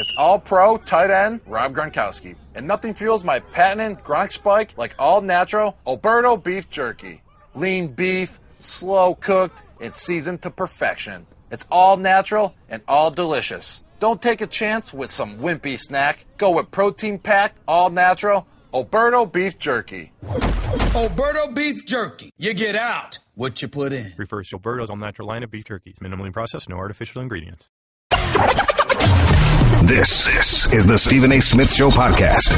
It's all-pro tight end Rob Gronkowski. And nothing fuels my patented Gronk spike like all-natural Alberto beef jerky. Lean beef, slow-cooked, and seasoned to perfection. It's all-natural and all-delicious. Don't take a chance with some wimpy snack. Go with protein-packed, all-natural Alberto beef jerky. Alberto beef jerky. You get out what you put in. Refers to Alberto's all-natural line of beef jerkies. Minimally processed, no artificial ingredients. This is the Stephen A. Smith Show podcast.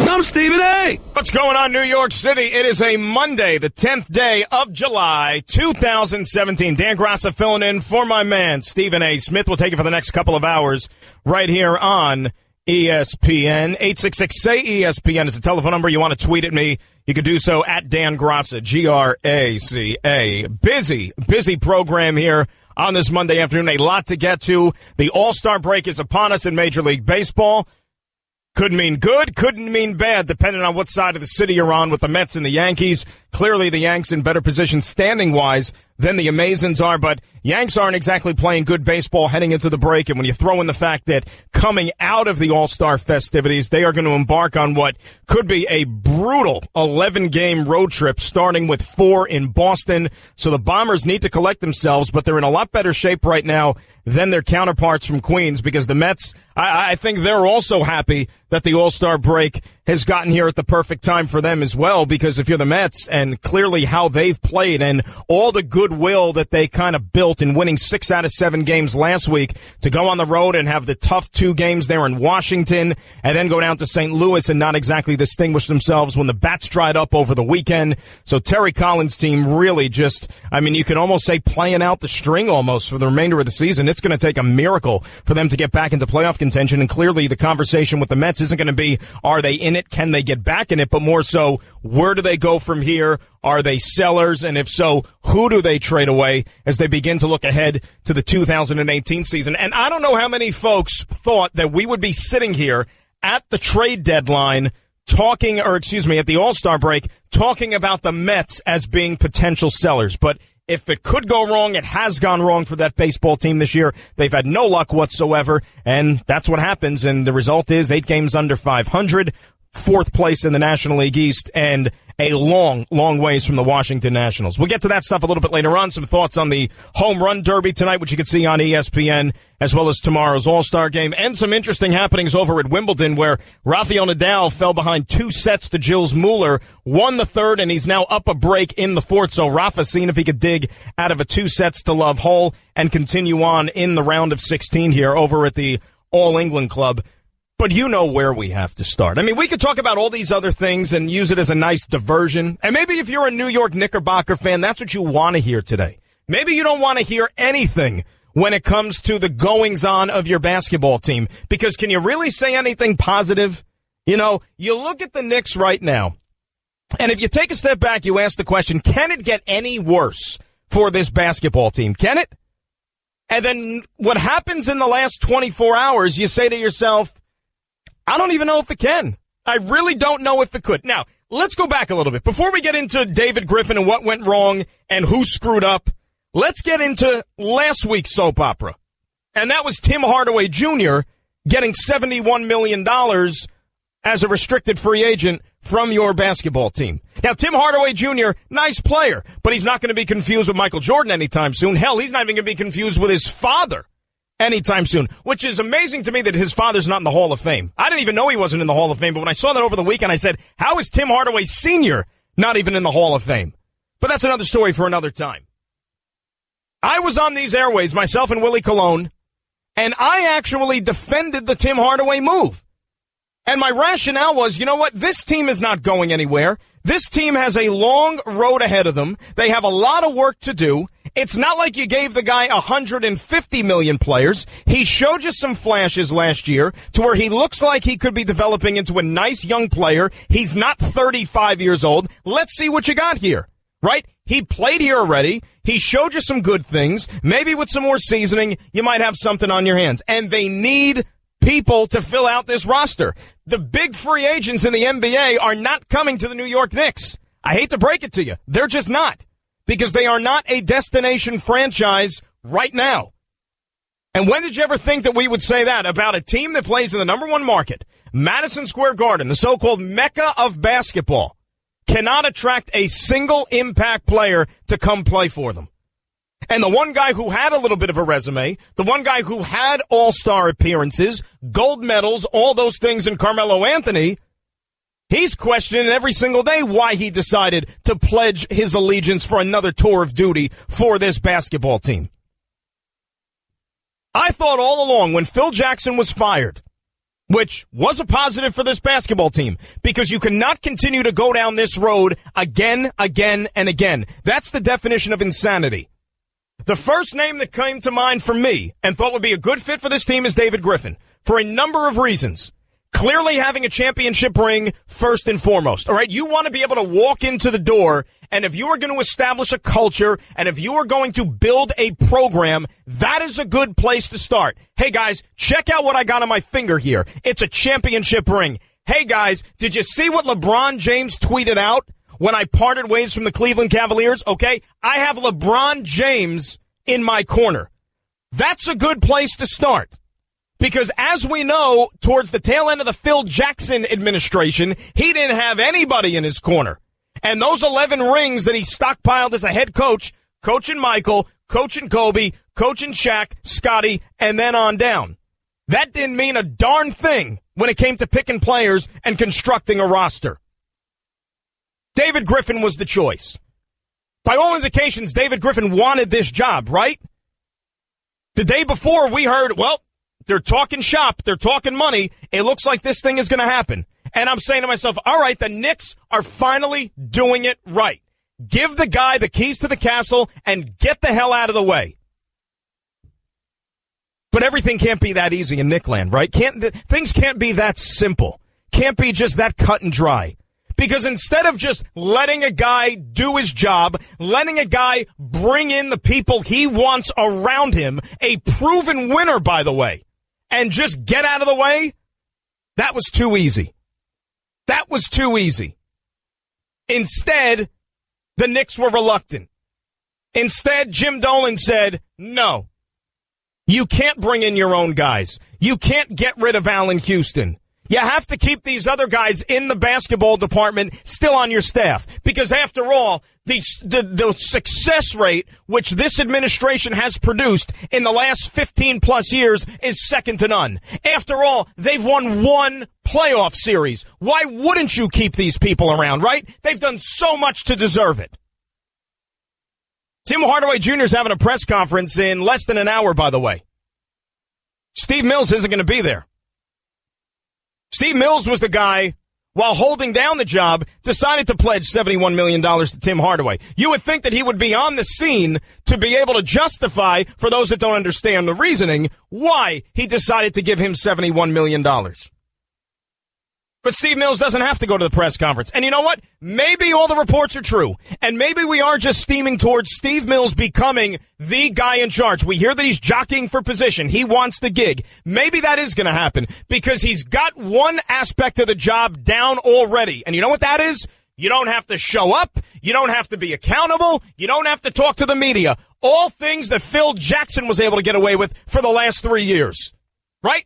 I'm Stephen A. What's going on, New York City? It is a Monday, the 10th day of July, 2017. Dan Graca filling in for my man, Stephen A. Smith. We'll take it for the next couple of hours right here on ESPN. 866-SAY-ESPN is the telephone number. You want to tweet at me, you can do so at Dan Graca, Graca. Busy program here on this Monday afternoon. A lot to get to. The All-Star break is upon us in Major League Baseball. Could mean good, couldn't mean bad, depending on what side of the city you're on with the Mets and the Yankees. Clearly, the Yanks in better position standing-wise than the Amazons are, but Yanks aren't exactly playing good baseball heading into the break, and when you throw in the fact that coming out of the All-Star festivities, they are going to embark on what could be a brutal 11-game road trip, starting with 4 in Boston. So the Bombers need to collect themselves, but they're in a lot better shape right now than their counterparts from Queens, because the Mets, I think they're also happy that the All-Star break has gotten here at the perfect time for them as well, because if you're the Mets and clearly how they've played and all the goodwill that they kind of built in winning 6 out of 7 games last week, to go on the road and have the tough 2 games there in Washington and then go down to St. Louis and not exactly distinguish themselves when the bats dried up over the weekend. So Terry Collins' team really just, you could almost say playing out the string almost for the remainder of the season. It's going to take a miracle for them to get back into playoff contention, and clearly the conversation with the Mets isn't going to be, are they in it? Can they get back in it? But more so, where do they go from here? Are they sellers? And if so, who do they trade away as they begin to look ahead to the 2018 season? And I don't know how many folks thought that we would be sitting here at the trade deadline at the All-Star break, talking about the Mets as being potential sellers. But if it could go wrong, it has gone wrong for that baseball team this year. They've had no luck whatsoever, and that's what happens. And the result is 8 games under 500, 4th place in the National League East, and a long, long ways from the Washington Nationals. We'll get to that stuff a little bit later on. Some thoughts on the Home Run Derby tonight, which you can see on ESPN, as well as tomorrow's All-Star Game, and some interesting happenings over at Wimbledon, where Rafael Nadal fell behind 2 sets to Gilles Muller, won the 3rd, and he's now up a break in the 4th. So Rafa seeing if he could dig out of a 2-sets-to-love hole and continue on in the round of 16 here over at the All England Club. But you know where we have to start. We could talk about all these other things and use it as a nice diversion. And maybe if you're a New York Knickerbocker fan, that's what you want to hear today. Maybe you don't want to hear anything when it comes to the goings-on of your basketball team. Because can you really say anything positive? You look at the Knicks right now, and if you take a step back, you ask the question, can it get any worse for this basketball team? Can it? And then what happens in the last 24 hours, you say to yourself, I don't even know if it can. I really don't know if it could. Now, let's go back a little bit. Before we get into David Griffin and what went wrong and who screwed up, let's get into last week's soap opera. And that was Tim Hardaway Jr. getting $71 million as a restricted free agent from your basketball team. Now, Tim Hardaway Jr., nice player, but he's not going to be confused with Michael Jordan anytime soon. Hell, he's not even going to be confused with his father anytime soon, which is amazing to me that his father's not in the Hall of Fame. I didn't even know he wasn't in the Hall of Fame, but when I saw that over the weekend, I said, how is Tim Hardaway Sr. not even in the Hall of Fame? But that's another story for another time. I was on these airways, myself and Willie Colon, and I actually defended the Tim Hardaway move. And my rationale was, you know what? This team is not going anywhere. This team has a long road ahead of them. They have a lot of work to do. It's not like you gave the guy 150 million players. He showed you some flashes last year to where he looks like he could be developing into a nice young player. He's not 35 years old. Let's see what you got here, right? He played here already. He showed you some good things. Maybe with some more seasoning, you might have something on your hands. And they need people to fill out this roster. The big free agents in the NBA are not coming to the New York Knicks. I hate to break it to you. They're just not. Because they are not a destination franchise right now. And when did you ever think that we would say that about a team that plays in the number one market, Madison Square Garden, the so-called Mecca of basketball, cannot attract a single impact player to come play for them? And the one guy who had a little bit of a resume, the one guy who had all-star appearances, gold medals, all those things in Carmelo Anthony, he's questioning every single day why he decided to pledge his allegiance for another tour of duty for this basketball team. I thought all along when Phil Jackson was fired, which was a positive for this basketball team, because you cannot continue to go down this road again, and again. That's the definition of insanity. The first name that came to mind for me and thought would be a good fit for this team is David Griffin, for a number of reasons. Clearly having a championship ring first and foremost. All right, you want to be able to walk into the door, and if you are going to establish a culture, and if you are going to build a program, that is a good place to start. Hey guys, check out what I got on my finger here. It's a championship ring. Hey guys, did you see what LeBron James tweeted out when I parted ways from the Cleveland Cavaliers? Okay, I have LeBron James in my corner. That's a good place to start. Because as we know, towards the tail end of the Phil Jackson administration, he didn't have anybody in his corner. And those 11 rings that he stockpiled as a head coach, coaching Michael, coaching Kobe, coaching Shaq, Scotty, and then on down. That didn't mean a darn thing when it came to picking players and constructing a roster. David Griffin was the choice. By all indications, David Griffin wanted this job, right? The day before, we heard, well, they're talking shop. They're talking money. It looks like this thing is going to happen. And I'm saying to myself, all right, the Knicks are finally doing it right. Give the guy the keys to the castle and get the hell out of the way. But everything can't be that easy in Knickland, right? Things can't be that simple. Can't be just that cut and dry. Because instead of just letting a guy do his job, letting a guy bring in the people he wants around him, a proven winner, by the way, and just get out of the way, that was too easy. That was too easy. Instead, the Knicks were reluctant. Instead, Jim Dolan said, no, you can't bring in your own guys. You can't get rid of Allen Houston. You have to keep these other guys in the basketball department still on your staff. Because after all, the success rate which this administration has produced in the last 15 plus years is second to none. After all, they've won one playoff series. Why wouldn't you keep these people around, right? They've done so much to deserve it. Tim Hardaway Jr. is having a press conference in less than an hour, by the way. Steve Mills isn't going to be there. Steve Mills was the guy, while holding down the job, decided to pledge $71 million to Tim Hardaway. You would think that he would be on the scene to be able to justify, for those that don't understand the reasoning, why he decided to give him $71 million. But Steve Mills doesn't have to go to the press conference. And you know what? Maybe all the reports are true. And maybe we are just steaming towards Steve Mills becoming the guy in charge. We hear that he's jockeying for position. He wants the gig. Maybe that is going to happen because he's got one aspect of the job down already. And you know what that is? You don't have to show up. You don't have to be accountable. You don't have to talk to the media. All things that Phil Jackson was able to get away with for the last 3 years. Right?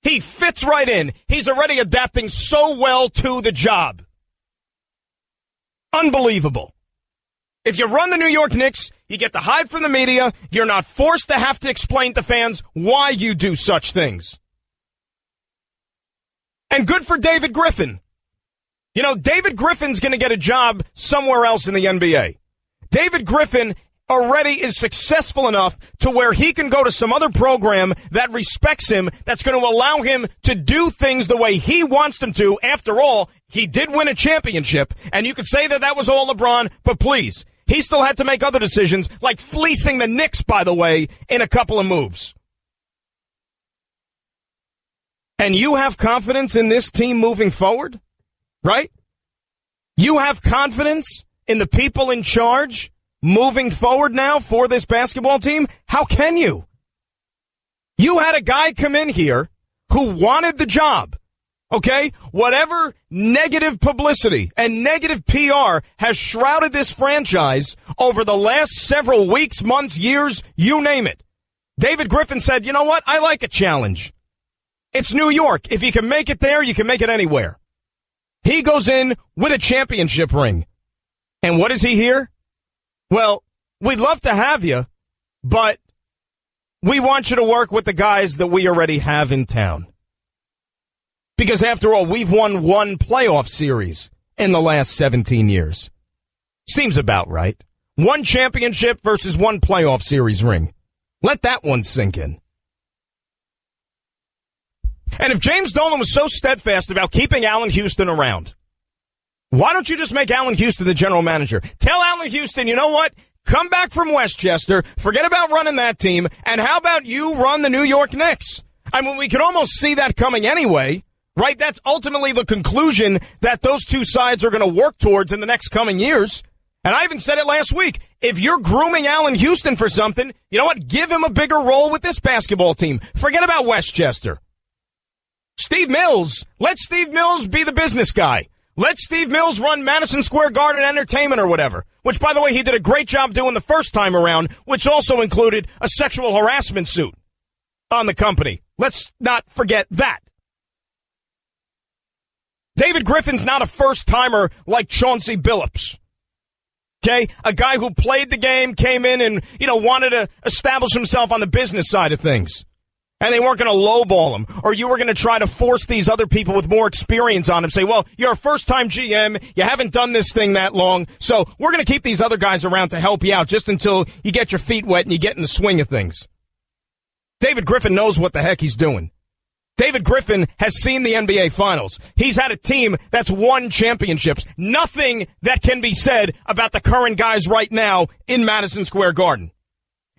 He fits right in. He's already adapting so well to the job. Unbelievable. If you run the New York Knicks, you get to hide from the media. You're not forced to have to explain to fans why you do such things. And good for David Griffin. You know, David Griffin's going to get a job somewhere else in the NBA. David Griffin already is successful enough to where he can go to some other program that respects him, that's going to allow him to do things the way he wants them to. After all, he did win a championship, and you could say that that was all LeBron, but please, he still had to make other decisions, like fleecing the Knicks, by the way, in a couple of moves. And you have confidence in this team moving forward, right? You have confidence in the people in charge moving forward now for this basketball team? How can you? You had a guy come in here who wanted the job, okay? Whatever negative publicity and negative PR has shrouded this franchise over the last several weeks, months, years, you name it. David Griffin said, you know what? I like a challenge. It's New York. If you can make it there, you can make it anywhere. He goes in with a championship ring. And what does he hear? Well, we'd love to have you, but we want you to work with the guys that we already have in town. Because after all, we've won one playoff series in the last 17 years. Seems about right. One championship versus one playoff series ring. Let that one sink in. And if James Dolan was so steadfast about keeping Allen Houston around, why don't you just make Allen Houston the general manager? Tell Allen Houston, you know what? Come back from Westchester, forget about running that team, and how about you run the New York Knicks? I mean, we could almost see that coming anyway, right? That's ultimately the conclusion that those two sides are going to work towards in the next coming years. And I even said it last week. If you're grooming Allen Houston for something, you know what? Give him a bigger role with this basketball team. Forget about Westchester. Steve Mills, let Steve Mills be the business guy. Let Steve Mills run Madison Square Garden Entertainment or whatever, which, by the way, he did a great job doing the first time around, which also included a sexual harassment suit on the company. Let's not forget that. David Griffin's not a first-timer like Chauncey Billups. Okay? A guy who played the game, came in and, wanted to establish himself on the business side of things. And they weren't going to lowball him, or you were going to try to force these other people with more experience on him. Say, well, you're a first-time GM. You haven't done this thing that long, so we're going to keep these other guys around to help you out just until you get your feet wet and you get in the swing of things. David Griffin knows what the heck he's doing. David Griffin has seen the NBA Finals. He's had a team that's won championships. Nothing that can be said about the current guys right now in Madison Square Garden.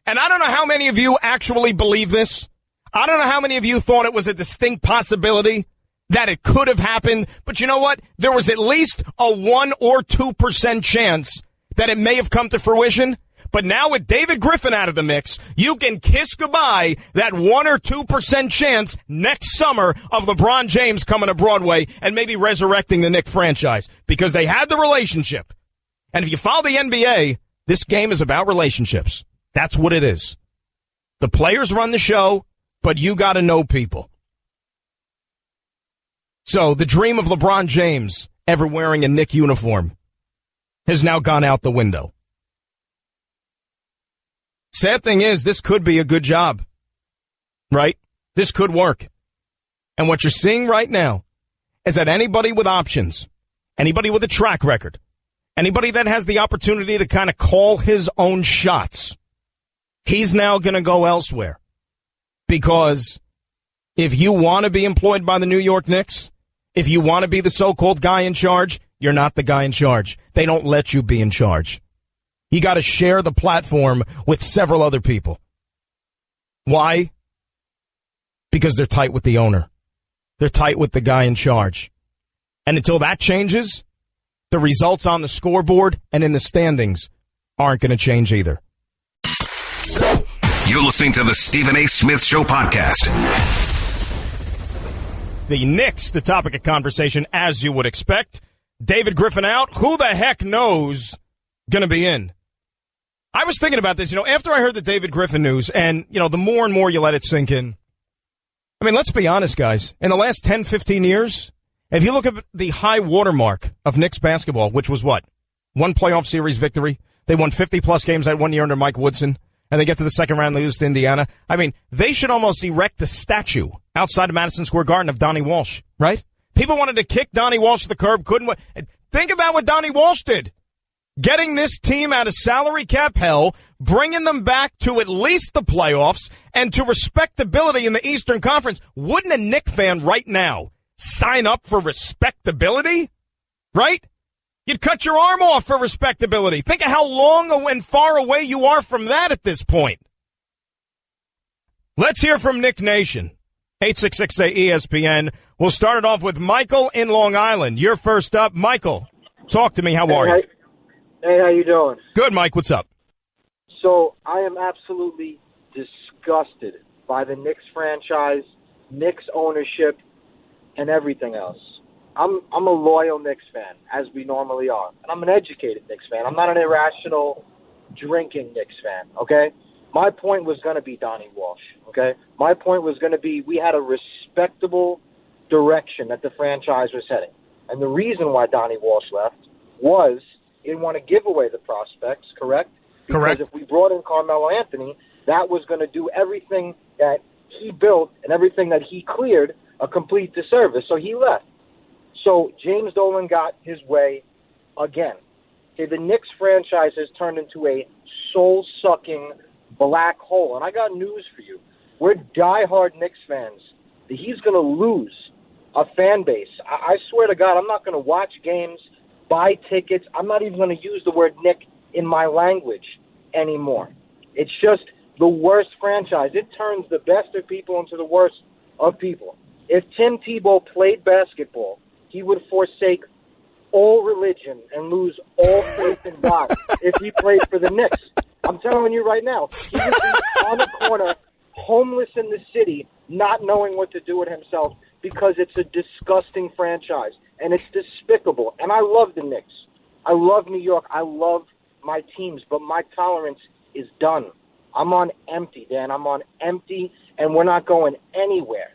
And I don't know how many of you actually believe this. I don't know how many of you thought it was a distinct possibility that it could have happened, but you know what? There was at least a 1 or 2% chance that it may have come to fruition. But now with David Griffin out of the mix, you can kiss goodbye that 1 or 2% chance next summer of LeBron James coming to Broadway and maybe resurrecting the Knicks franchise, because they had the relationship. And if you follow the NBA, this game is about relationships. That's what it is. The players run the show, but you got to know people. So the dream of LeBron James ever wearing a Knick uniform has now gone out the window. Sad thing is, this could be a good job, right? This could work. And what you're seeing right now is that anybody with options, anybody with a track record, anybody that has the opportunity to kind of call his own shots, he's now going to go elsewhere. Because if you want to be employed by the New York Knicks, if you want to be the so-called guy in charge, you're not the guy in charge. They don't let you be in charge. You got to share the platform with several other people. Why? Because they're tight with the owner. They're tight with the guy in charge. And until that changes, the results on the scoreboard and in the standings aren't going to change either. You're listening to the Stephen A. Smith Show podcast. The Knicks, the topic of conversation, as you would expect. David Griffin out. Who the heck knows going to be in? I was thinking about this, after I heard the David Griffin news, and, the more and more you let it sink in. I mean, let's be honest, guys. In the last 10, 15 years, if you look at the high watermark of Knicks basketball, which was what? One playoff series victory. They won 50-plus games that 1 year under Mike Woodson. And they get to the second round, they lose to Indiana. I mean, they should almost erect a statue outside of Madison Square Garden of Donnie Walsh, right? People wanted to kick Donnie Walsh to the curb, couldn't. Think about what Donnie Walsh did. Getting this team out of salary cap hell, bringing them back to at least the playoffs and to respectability in the Eastern Conference. Wouldn't a Knicks fan right now sign up for respectability? Right? You'd cut your arm off for respectability. Think of how long and far away you are from that at this point. Let's hear from Knick Nation. 866-ESPN. We'll start it off with Michael in Long Island. You're first up. Michael, talk to me. How are you? Hey, how you doing? Good, Mike. What's up? So I am absolutely disgusted by the Knicks franchise, Knicks ownership, and everything else. I'm a loyal Knicks fan, as we normally are. And I'm an educated Knicks fan. I'm not an irrational, drinking Knicks fan, okay? My point was going to be Donnie Walsh, okay? My point was going to be we had a respectable direction that the franchise was heading. And the reason why Donnie Walsh left was he didn't want to give away the prospects, correct? Correct. Because if we brought in Carmelo Anthony, that was going to do everything that he built and everything that he cleared a complete disservice. So he left. So James Dolan got his way again. Okay, the Knicks franchise has turned into a soul-sucking black hole. And I got news for you. We're diehard Knicks fans. He's going to lose a fan base. I swear to God, I'm not going to watch games, buy tickets. I'm not even going to use the word Knick in my language anymore. It's just the worst franchise. It turns the best of people into the worst of people. If Tim Tebow played basketball, he would forsake all religion and lose all faith in God if he played for the Knicks. I'm telling you right now, he would be on the corner, homeless in the city, not knowing what to do with himself because it's a disgusting franchise, and it's despicable. And I love the Knicks. I love New York. I love my teams, but my tolerance is done. I'm on empty, Dan. I'm on empty, and we're not going anywhere.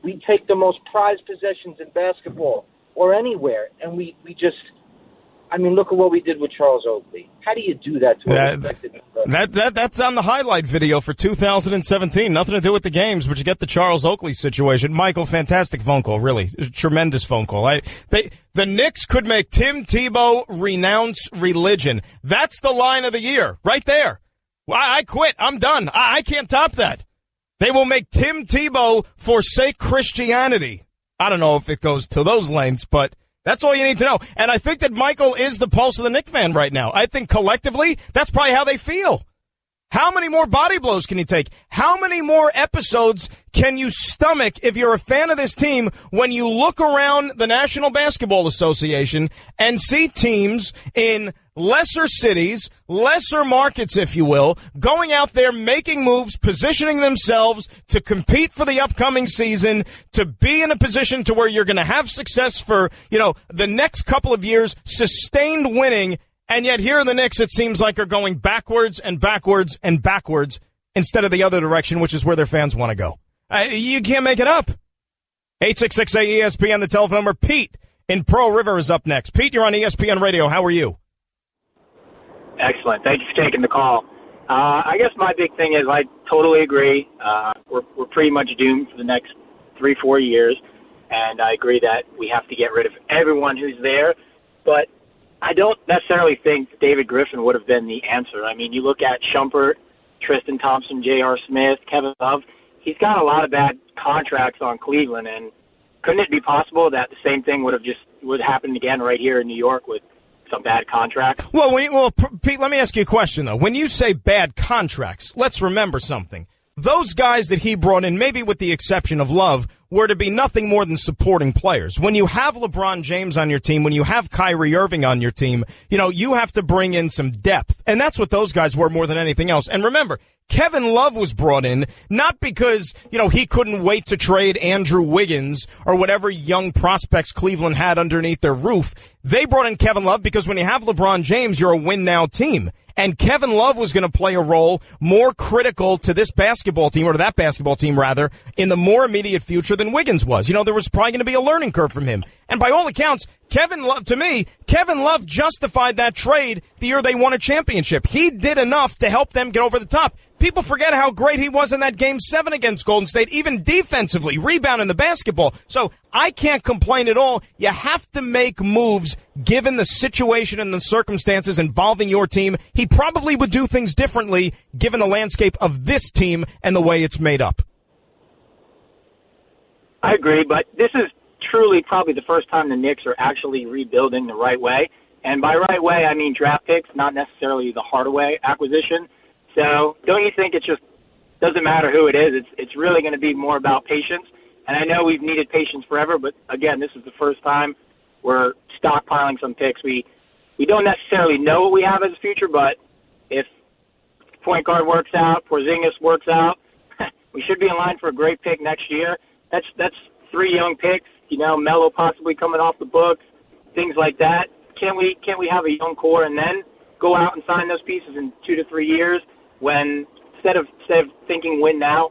We take the most prized possessions in basketball or anywhere, and we just – I mean, look at what we did with Charles Oakley. How do you do that to a respected That's on the highlight video for 2017. Nothing to do with the games, but you get the Charles Oakley situation. Michael, fantastic phone call, really. Tremendous phone call. The Knicks could make Tim Tebow renounce religion. That's the line of the year, right there. I quit. I'm done. I can't top that. They will make Tim Tebow forsake Christianity. I don't know if it goes to those lengths, but that's all you need to know. And I think that Michael is the pulse of the Knicks fan right now. I think collectively, that's probably how they feel. How many more body blows can you take? How many more episodes can you stomach if you're a fan of this team when you look around the National Basketball Association and see teams in lesser cities, lesser markets, if you will, going out there, making moves, positioning themselves to compete for the upcoming season, to be in a position to where you're going to have success for, the next couple of years, sustained winning. And yet here in the Knicks, it seems like are going backwards and backwards and backwards instead of the other direction, which is where their fans want to go. You can't make it up. 866-ESPN, the telephone number. Pete in Pearl River is up next. Pete, you're on ESPN Radio. How are you? Excellent. Thank you for taking the call. I guess my big thing is I totally agree. We're pretty much doomed for the next 3-4 years, and I agree that we have to get rid of everyone who's there. But I don't necessarily think David Griffin would have been the answer. I mean, you look at Shumpert, Tristan Thompson, J.R. Smith, Kevin Love. He's got a lot of bad contracts on Cleveland, and couldn't it be possible that the same thing would happen again right here in New York with some bad contracts? Well, Pete, let me ask you a question, though. When you say bad contracts, let's remember something. Those guys that he brought in, maybe with the exception of Love, were to be nothing more than supporting players. When you have LeBron James on your team, when you have Kyrie Irving on your team, you have to bring in some depth. And that's what those guys were more than anything else. And remember, Kevin Love was brought in not because, he couldn't wait to trade Andrew Wiggins or whatever young prospects Cleveland had underneath their roof. They brought in Kevin Love because when you have LeBron James, you're a win-now team. And Kevin Love was going to play a role more critical to this basketball team, or to that basketball team, rather, in the more immediate future than Wiggins was. There was probably going to be a learning curve from him. And by all accounts, Kevin Love justified that trade the year they won a championship. He did enough to help them get over the top. People forget how great he was in that Game 7 against Golden State, even defensively, rebounding the basketball. So I can't complain at all. You have to make moves given the situation and the circumstances involving your team. He probably would do things differently given the landscape of this team and the way it's made up. I agree, but this is truly probably the first time the Knicks are actually rebuilding the right way. And by right way, I mean draft picks, not necessarily the Hardaway acquisition. So don't you think it just doesn't matter who it is? It's really going to be more about patience. And I know we've needed patience forever, but again, this is the first time we're stockpiling some picks. We don't necessarily know what we have as a future, but if point guard works out, Porzingis works out, we should be in line for a great pick next year. That's 3 young picks, Melo possibly coming off the books, things like that. Can't we have a young core and then go out and sign those pieces in 2 to 3 years when instead of thinking win now?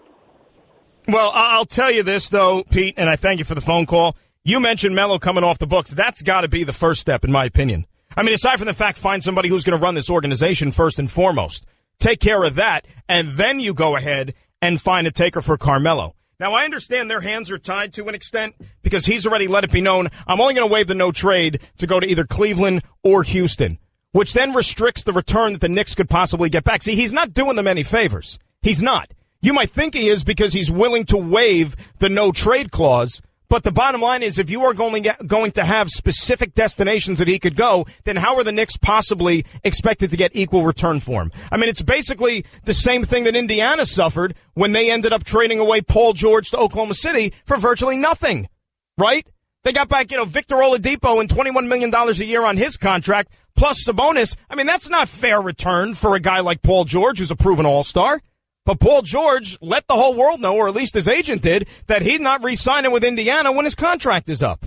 Well, I'll tell you this, though, Pete, and I thank you for the phone call. You mentioned Melo coming off the books. That's got to be the first step, in my opinion. I mean, aside from the fact, find somebody who's going to run this organization first and foremost. Take care of that, and then you go ahead and find a taker for Carmelo. Now, I understand their hands are tied to an extent because he's already let it be known, I'm only going to waive the no trade to go to either Cleveland or Houston, which then restricts the return that the Knicks could possibly get back. See, he's not doing them any favors. He's not. You might think he is because he's willing to waive the no trade clause, but the bottom line is if you are going to have specific destinations that he could go, then how are the Knicks possibly expected to get equal return for him? I mean, it's basically the same thing that Indiana suffered when they ended up trading away Paul George to Oklahoma City for virtually nothing, right? They got back, Victor Oladipo and $21 million a year on his contract, plus Sabonis. I mean, that's not fair return for a guy like Paul George, who's a proven all-star. But Paul George let the whole world know, or at least his agent did, that he's not re-signing with Indiana when his contract is up.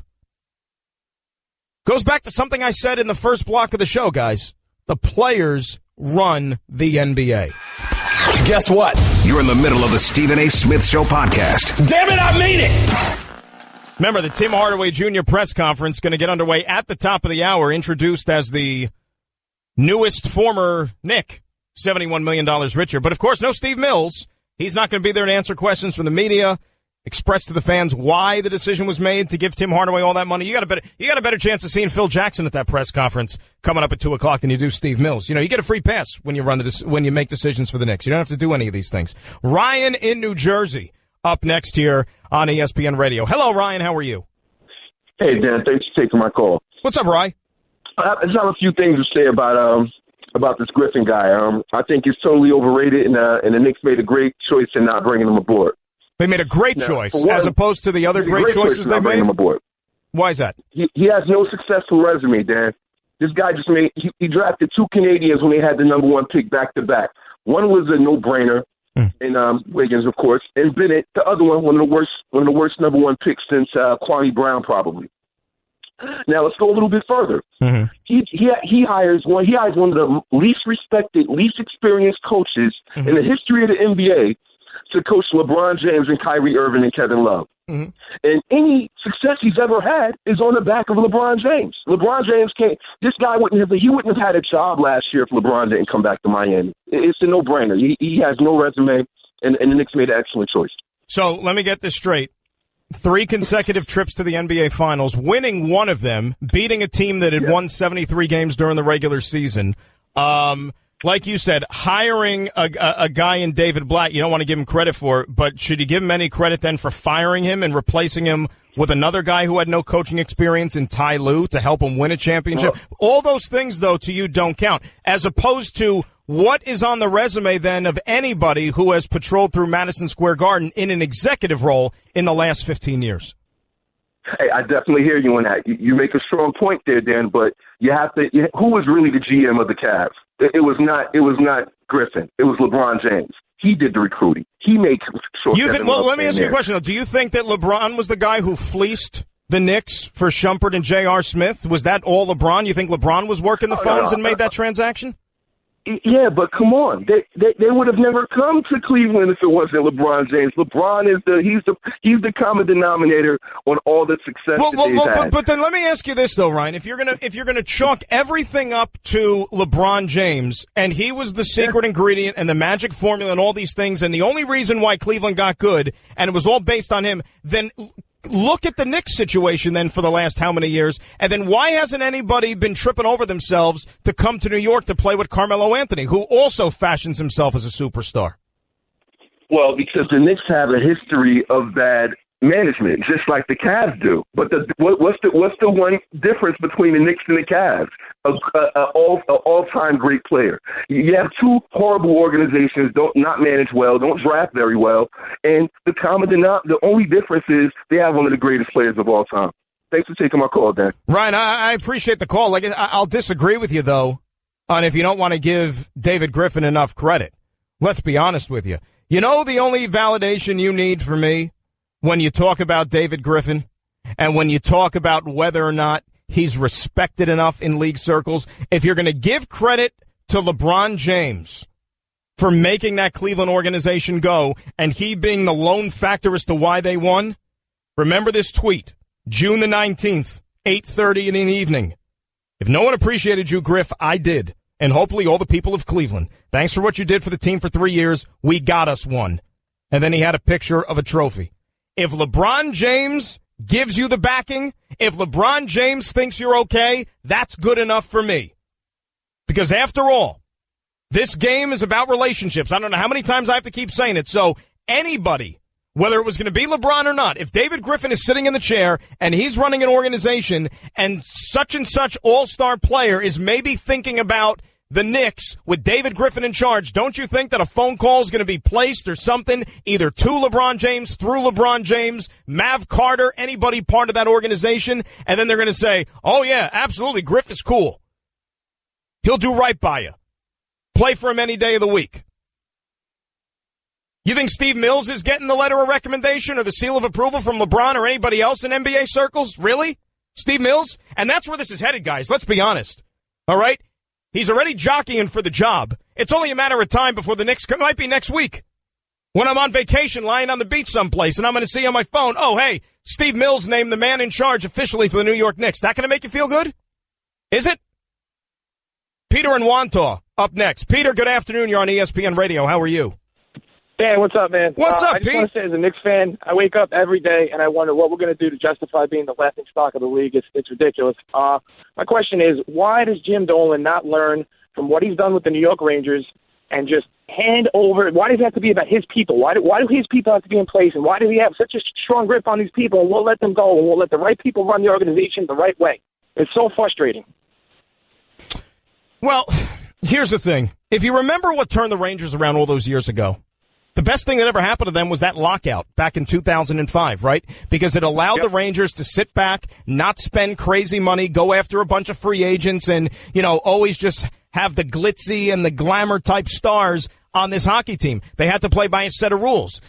Goes back to something I said in the first block of the show, guys. The players run the NBA. Guess what? You're in the middle of the Stephen A. Smith Show podcast. Damn it, I mean it! Remember, the Tim Hardaway Jr. press conference going to get underway at the top of the hour, introduced as the newest former Knick. $71 million richer. But, of course, no Steve Mills. He's not going to be there to answer questions from the media, express to the fans why the decision was made to give Tim Hardaway all that money. You got a better chance of seeing Phil Jackson at that press conference coming up at 2 o'clock than you do Steve Mills. You get a free pass when you when you make decisions for the Knicks. You don't have to do any of these things. Ryan in New Jersey up next here on ESPN Radio. Hello, Ryan. How are you? Hey, Dan. Thanks for taking my call. What's up, Ryan? I just have a few things to say about this Griffin guy. I think he's totally overrated, and the Knicks made a great choice in not bringing him aboard. They made a great choice, as opposed to the other great choices they've made? Him aboard. Why is that? He has no successful resume, Dan. This guy just he drafted 2 Canadians when they had the number 1 pick back-to-back. One was a no-brainer, and Wiggins, of course, and Bennett, the other one of the worst number 1 picks since Kwame Brown, probably. Now let's go a little bit further. Mm-hmm. He hires one of the least respected, least experienced coaches in the history of the NBA to coach LeBron James and Kyrie Irving and Kevin Love. Mm-hmm. And any success he's ever had is on the back of LeBron James. LeBron James wouldn't have had a job last year if LeBron didn't come back to Miami. It's a no-brainer. He has no resume, and the Knicks made an excellent choice. So let me get this straight. 3 consecutive trips to the NBA Finals, winning one of them, beating a team that had won 73 games during the regular season. Like you said, hiring a guy in David Blatt, you don't want to give him credit for it, but should you give him any credit then for firing him and replacing him with another guy who had no coaching experience in Ty Lue to help him win a championship? All those things, though, to you don't count, as opposed to what is on the resume, then, of anybody who has patrolled through Madison Square Garden in an executive role in the last 15 years? Hey, I definitely hear you on that. You make a strong point there, Dan, but you have to – who was really the GM of the Cavs? It was not Griffin. It was LeBron James. He did the recruiting. He made sure – Well, let me ask you a question, though. Do you think that LeBron was the guy who fleeced the Knicks for Shumpert and J.R. Smith? Was that all LeBron? You think LeBron was working the phones and made that transaction? Yeah, but come on, they would have never come to Cleveland if it wasn't LeBron James. LeBron is he's the common denominator on all the success that they've had. But then let me ask you this though, Ryan: if you're gonna chalk everything up to LeBron James, and he was the secret ingredient and the magic formula and all these things, and the only reason why Cleveland got good, and it was all based on him, then look at the Knicks situation then for the last how many years, and then why hasn't anybody been tripping over themselves to come to New York to play with Carmelo Anthony, who also fashions himself as a superstar? Well, because the Knicks have a history of bad management, just like the Cavs do. But what's the one difference between the Knicks and the Cavs? An all-time great player. You have 2 horrible organizations, not manage well, don't draft very well, and the only difference is they have one of the greatest players of all time. Thanks for taking my call, Dan. Ryan, I appreciate the call. I'll disagree with you, though, on if you don't want to give David Griffin enough credit. Let's be honest with you. You know the only validation you need for me when you talk about David Griffin and when you talk about whether or not he's respected enough in league circles, if you're going to give credit to LeBron James for making that Cleveland organization go, and he being the lone factor as to why they won? Remember this tweet, June the 19th, 8:30 in the evening. If no one appreciated you, Griff, I did. And hopefully all the people of Cleveland. Thanks for what you did for the team for 3 years. We got us one. And then he had a picture of a trophy. If LeBron James gives you the backing, if LeBron James thinks you're okay, that's good enough for me. Because after all, this game is about relationships. I don't know how many times I have to keep saying it. So anybody, whether it was going to be LeBron or not, if David Griffin is sitting in the chair and he's running an organization and such all-star player is maybe thinking about the Knicks with David Griffin in charge, don't you think that a phone call is going to be placed or something either to LeBron James, through LeBron James, Mav Carter, anybody part of that organization, and then they're going to say, oh, yeah, absolutely, Griff is cool. He'll do right by you. Play for him any day of the week. You think Steve Mills is getting the letter of recommendation or the seal of approval from LeBron or anybody else in NBA circles? Really? Steve Mills? And that's where this is headed, guys. Let's be honest. All right? He's already jockeying for the job. It's only a matter of time before the Knicks might be next week. When I'm on vacation lying on the beach someplace and I'm going to see on my phone, oh, hey, Steve Mills named the man in charge officially for the New York Knicks. That going to make you feel good? Is it? Peter and Wantagh up next. Peter, good afternoon. You're on ESPN Radio. How are you? Dan, what's up, man? What's up, I just Pete? want to say, as a Knicks fan, I wake up every day and I wonder what we're going to do to justify being the laughing stock of the league. It's ridiculous. My question is, why does Jim Dolan not learn from what he's done with the New York Rangers and just hand over? Why does it have to be about his people? Why do his people have to be in place? And why do he have such a strong grip on these people and won't let them go and won't let the right people run the organization the right way? It's so frustrating. Well, here's the thing. If you remember what turned the Rangers around all those years ago, the best thing that ever happened to them was that lockout back in 2005, right? Because it allowed the Rangers to sit back, not spend crazy money, go after a bunch of free agents, and, you know, always just have the glitzy and the glamour type stars on this hockey team. They had to play by a set of rules.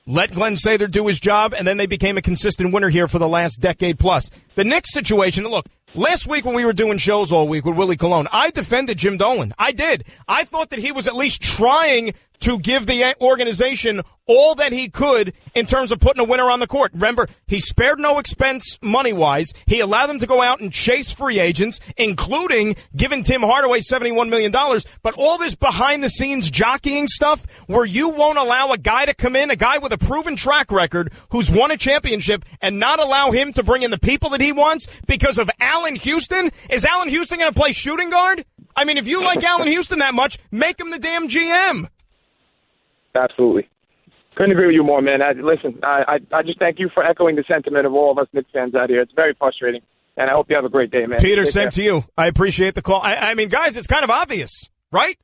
Let Glenn Sather do his job, and then they became a consistent winner here for the last decade plus. The Knicks situation, look, last week when we were doing shows all week with Willie Colon, I defended Jim Dolan. I did. I thought that he was at least trying to give the organization all that he could in terms of putting a winner on the court. Remember, he spared no expense money-wise. He allowed them to go out and chase free agents, including giving Tim Hardaway $71 million. But all this behind-the-scenes jockeying stuff where you won't allow a guy to come in, a guy with a proven track record who's won a championship, and not allow him to bring in the people that he wants because of Allen Houston? Is Allen Houston going to play shooting guard? I mean, if you like Allen Houston that much, make him the damn GM. Absolutely. Couldn't agree with you more, man. I just thank you for echoing the sentiment of all of us Knicks fans out here. It's very frustrating, and I hope you have a great day, man. Peter, Take same care. to you. I appreciate the call. I mean, guys, it's kind of obvious, right?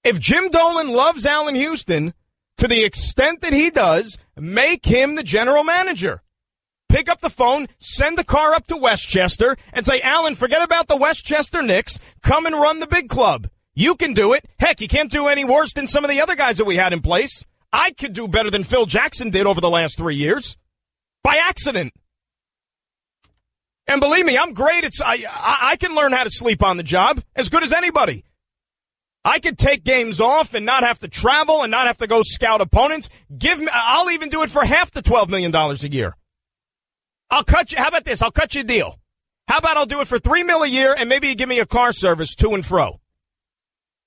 If Jim Dolan loves Allen Houston to the extent that he does, make him the general manager. Pick up the phone, send the car up to Westchester, and say, Allen, forget about the Westchester Knicks. Come and run the big club. You can do it. Heck, you can't do any worse than some of the other guys that we had in place. I could do better than Phil Jackson did over the last 3 years. By accident. And believe me, I'm great. I can learn how to sleep on the job as good as anybody. I could take games off and not have to travel and not have to go scout opponents. I'll even do it for half the $12 million a year. I'll cut you. How about this? I'll cut you a deal. How about I'll do it for $3 million a year and maybe you give me a car service to and fro.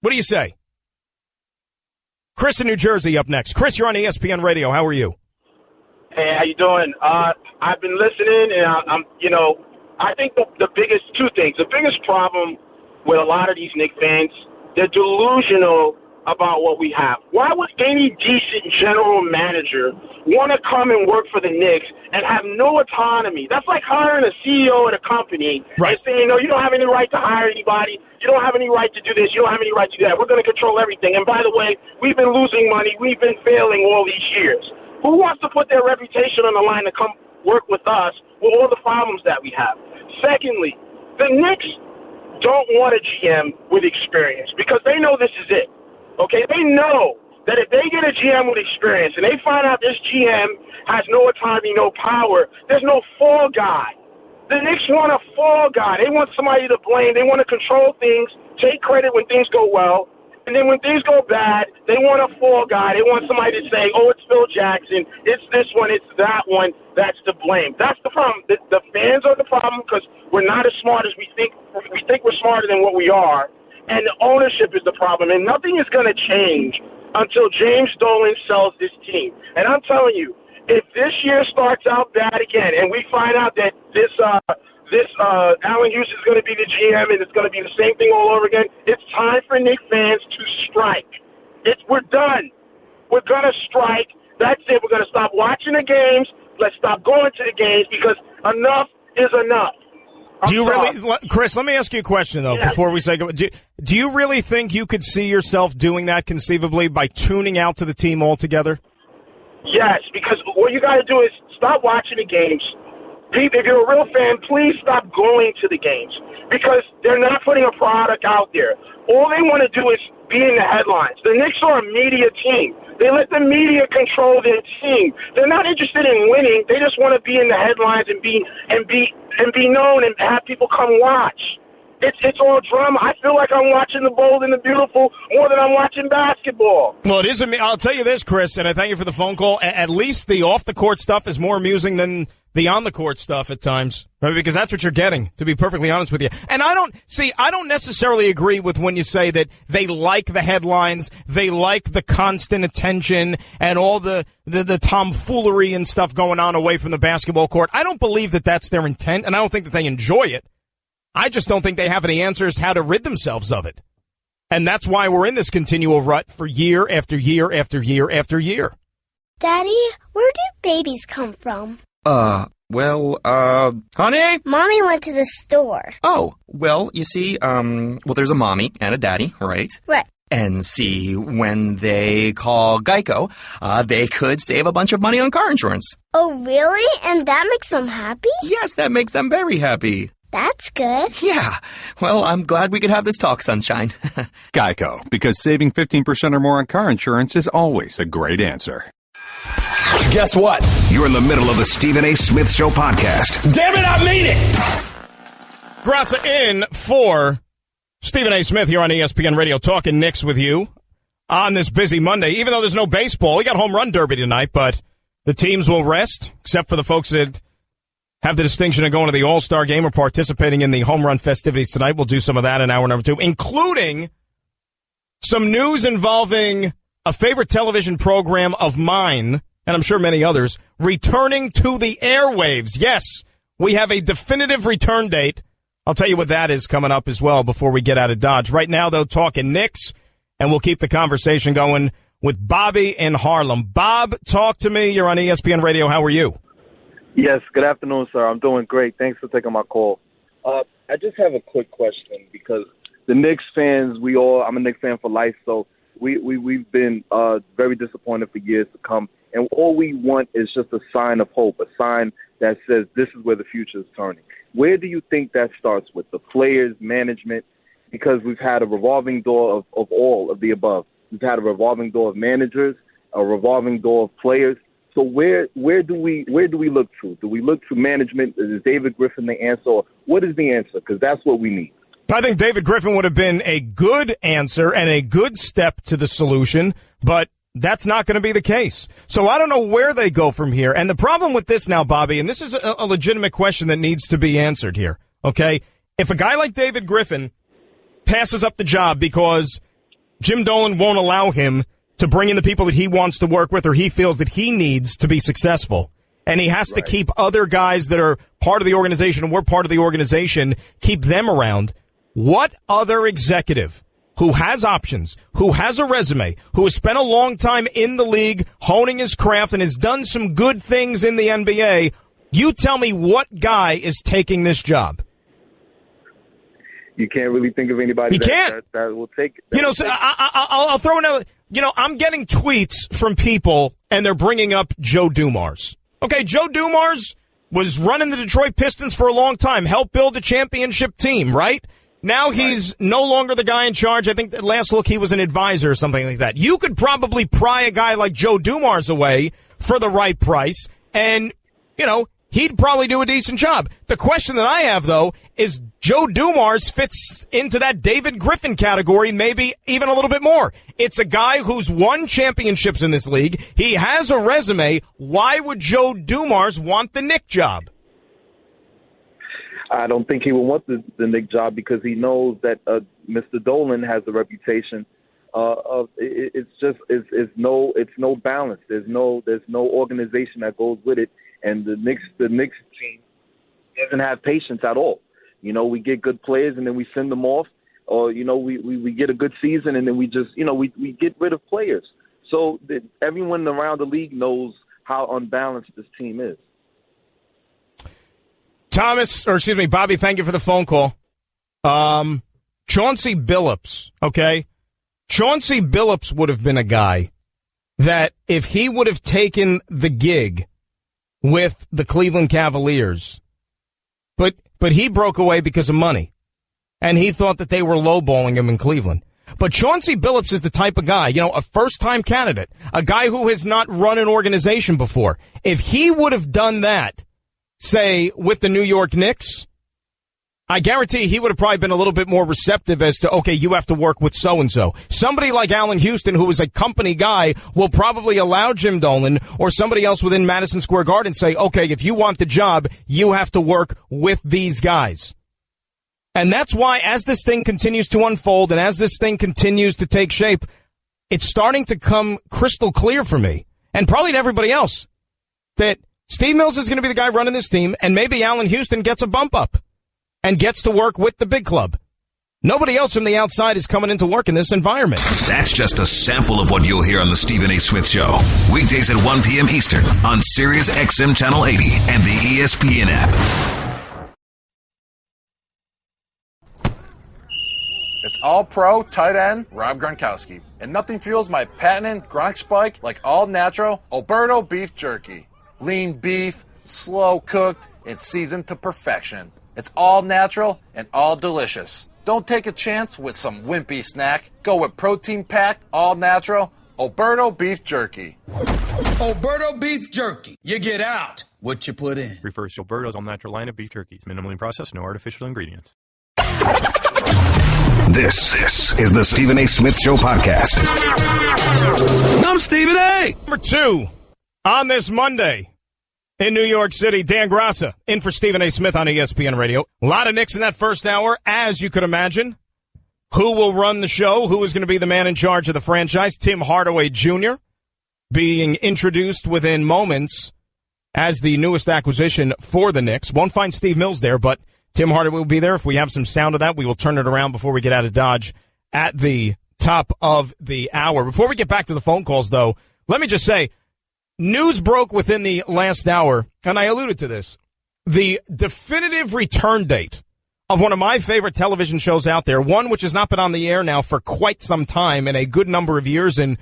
What do you say? Chris in New Jersey up next. Chris, you're on ESPN Radio. How are you? Hey, how you doing? I've been listening, and I think the biggest two things. The biggest problem with a lot of these Knicks fans, they're delusional about what we have. Why would any decent general manager want to come and work for the Knicks and have no autonomy? That's like hiring a CEO at a company and saying, no, you don't have any right to hire anybody. You don't have any right to do this. You don't have any right to do that. We're going to control everything. And by the way, we've been losing money. We've been failing all these years. Who wants to put their reputation on the line to come work with us with all the problems that we have? Secondly, the Knicks don't want a GM with experience because they know this is it. Okay, they know that if they get a GM with experience and they find out this GM has no autonomy, no power, there's no fall guy. The Knicks want a fall guy. They want somebody to blame. They want to control things, take credit when things go well, And then when things go bad, they want a fall guy. They want somebody to say, oh, it's Phil Jackson. It's this one. It's that one. That's to blame. That's the problem. The fans are the problem because we're not as smart as we think. We think we're smarter than what we are. And the ownership is the problem. And nothing is going to change until James Dolan sells this team. And I'm telling you, if this year starts out bad again and we find out that this Alan Hughes is going to be the GM and it's going to be the same thing all over again, it's time for Knicks fans to strike. We're done. We're going to strike. That's it. We're going to stop watching the games. Let's stop going to the games because enough is enough. Do you really, Chris, let me ask you a question, though, before we say go. Do you really think you could see yourself doing that conceivably by tuning out to the team altogether? Yes, because what you got to do is stop watching the games. If you're a real fan, please stop going to the games because they're not putting a product out there. All they want to do is be in the headlines. The Knicks are a media team. They let the media control their team. They're not interested in winning. They just want to be in the headlines and be known and have people come watch. It's all drama. I feel like I'm watching the Bold and the Beautiful more than I'm watching basketball. Well, it isn't me. I'll tell you this, Chris, and I thank you for the phone call. At least the off-the-court stuff is more amusing than the on-the-court stuff at times, right? Because that's what you're getting, to be perfectly honest with you. And I don't necessarily agree with when you say that they like the headlines, they like the constant attention and all the tomfoolery and stuff going on away from the basketball court. I don't believe that that's their intent, and I don't think that they enjoy it. I just don't think they have any answers how to rid themselves of it. And that's why we're in this continual rut for year after year after year after year. Daddy, where do babies come from? Honey? Mommy went to the store. Oh, well, you see, there's a mommy and a daddy, right? Right. And see, when they call Geico, they could save a bunch of money on car insurance. Oh, really? And that makes them happy? Yes, that makes them very happy. That's good. Yeah. Well, I'm glad we could have this talk, sunshine. Geico, because saving 15% or more on car insurance is always a great answer. Guess what? You're in the middle of the Stephen A. Smith Show podcast. Damn it, I mean it! Graca in for Stephen A. Smith here on ESPN Radio, talking Knicks with you on this busy Monday. Even though there's no baseball, we got home run derby tonight, but the teams will rest, except for the folks that have the distinction of going to the All-Star game or participating in the home run festivities tonight. We'll do some of that in hour number 2, including some news involving a favorite television program of mine, and I'm sure many others, returning to the airwaves. Yes, we have a definitive return date. I'll tell you what that is coming up as well before we get out of Dodge. Right now, though, talking Knicks, and we'll keep the conversation going with Bobby in Harlem. Bob, talk to me. You're on ESPN Radio. How are you? Yes, good afternoon, sir. I'm doing great. Thanks for taking my call. I just have a quick question because the Knicks fans, I'm a Knicks fan for life, so we've been very disappointed for years to come. And all we want is just a sign of hope, a sign that says this is where the future is turning. Where do you think that starts with? The players, management? Because we've had a revolving door of all of the above. We've had a revolving door of managers, a revolving door of players. So where do we look to? Do we look to management? Is David Griffin the answer? Or what is the answer? Because that's what we need. I think David Griffin would have been a good answer and a good step to the solution, but that's not going to be the case. So I don't know where they go from here. And the problem with this now, Bobby, and this is a legitimate question that needs to be answered here, okay? If a guy like David Griffin passes up the job because Jim Dolan won't allow him to bring in the people that he wants to work with or he feels that he needs to be successful, and he has to keep other guys that are part of the organization and we're part of the organization, keep them around, what other executive who has options, who has a resume, who has spent a long time in the league honing his craft and has done some good things in the NBA, you tell me what guy is taking this job? You can't really think of anybody that will take it. I'll throw another. I'm getting tweets from people, and they're bringing up Joe Dumars. Okay, Joe Dumars was running the Detroit Pistons for a long time, helped build a championship team, right? Now he's no longer the guy in charge. I think that last look he was an advisor or something like that. You could probably pry a guy like Joe Dumars away for the right price, and, he'd probably do a decent job. The question that I have, though, is Joe Dumars fits into that David Griffin category, maybe even a little bit more. It's a guy who's won championships in this league. He has a resume. Why would Joe Dumars want the Knicks job? I don't think he would want the Knicks job because he knows that Mr. Dolan has a reputation of it's no balance. There's no organization that goes with it, and the Knicks team doesn't have patience at all. You know, we get good players and then we send them off, or you know we get a good season and then we just we get rid of players. So everyone around the league knows how unbalanced this team is. Bobby, thank you for the phone call. Chauncey Billups, okay? Chauncey Billups would have been a guy that if he would have taken the gig with the Cleveland Cavaliers, but he broke away because of money, and he thought that they were lowballing him in Cleveland. But Chauncey Billups is the type of guy, a first-time candidate, a guy who has not run an organization before. If he would have done that, say, with the New York Knicks, I guarantee he would have probably been a little bit more receptive as to, okay, you have to work with so-and-so. Somebody like Allen Houston, who is a company guy, will probably allow Jim Dolan or somebody else within Madison Square Garden say, okay, if you want the job, you have to work with these guys. And that's why, as this thing continues to unfold and as this thing continues to take shape, it's starting to come crystal clear for me, and probably to everybody else, that Steve Mills is going to be the guy running this team, and maybe Allen Houston gets a bump up and gets to work with the big club. Nobody else from the outside is coming into work in this environment. That's just a sample of what you'll hear on the Stephen A. Smith Show. Weekdays at 1 p.m. Eastern on Sirius XM Channel 80 and the ESPN app. It's all-pro tight end Rob Gronkowski, and nothing fuels my patented Gronk spike like all-natural Alberto beef jerky. Lean beef, slow-cooked, and seasoned to perfection. It's all natural and all delicious. Don't take a chance with some wimpy snack. Go with protein-packed, all-natural Alberto beef jerky. Alberto beef jerky. You get out what you put in. Refers to Alberto's all-natural line of beef jerkies. Minimally processed, no artificial ingredients. This is the Stephen A. Smith Show podcast. I'm Stephen A. Number 2 on this Monday in New York City, Dan Graca in for Stephen A. Smith on ESPN Radio. A lot of Knicks in that first hour, as you could imagine. Who will run the show? Who is going to be the man in charge of the franchise? Tim Hardaway Jr. being introduced within moments as the newest acquisition for the Knicks. Won't find Steve Mills there, but Tim Hardaway will be there. If we have some sound of that, we will turn it around before we get out of Dodge at the top of the hour. Before we get back to the phone calls, though, let me just say, news broke within the last hour, and I alluded to this. The definitive return date of one of my favorite television shows out there, one which has not been on the air now for quite some time and a good number of years, and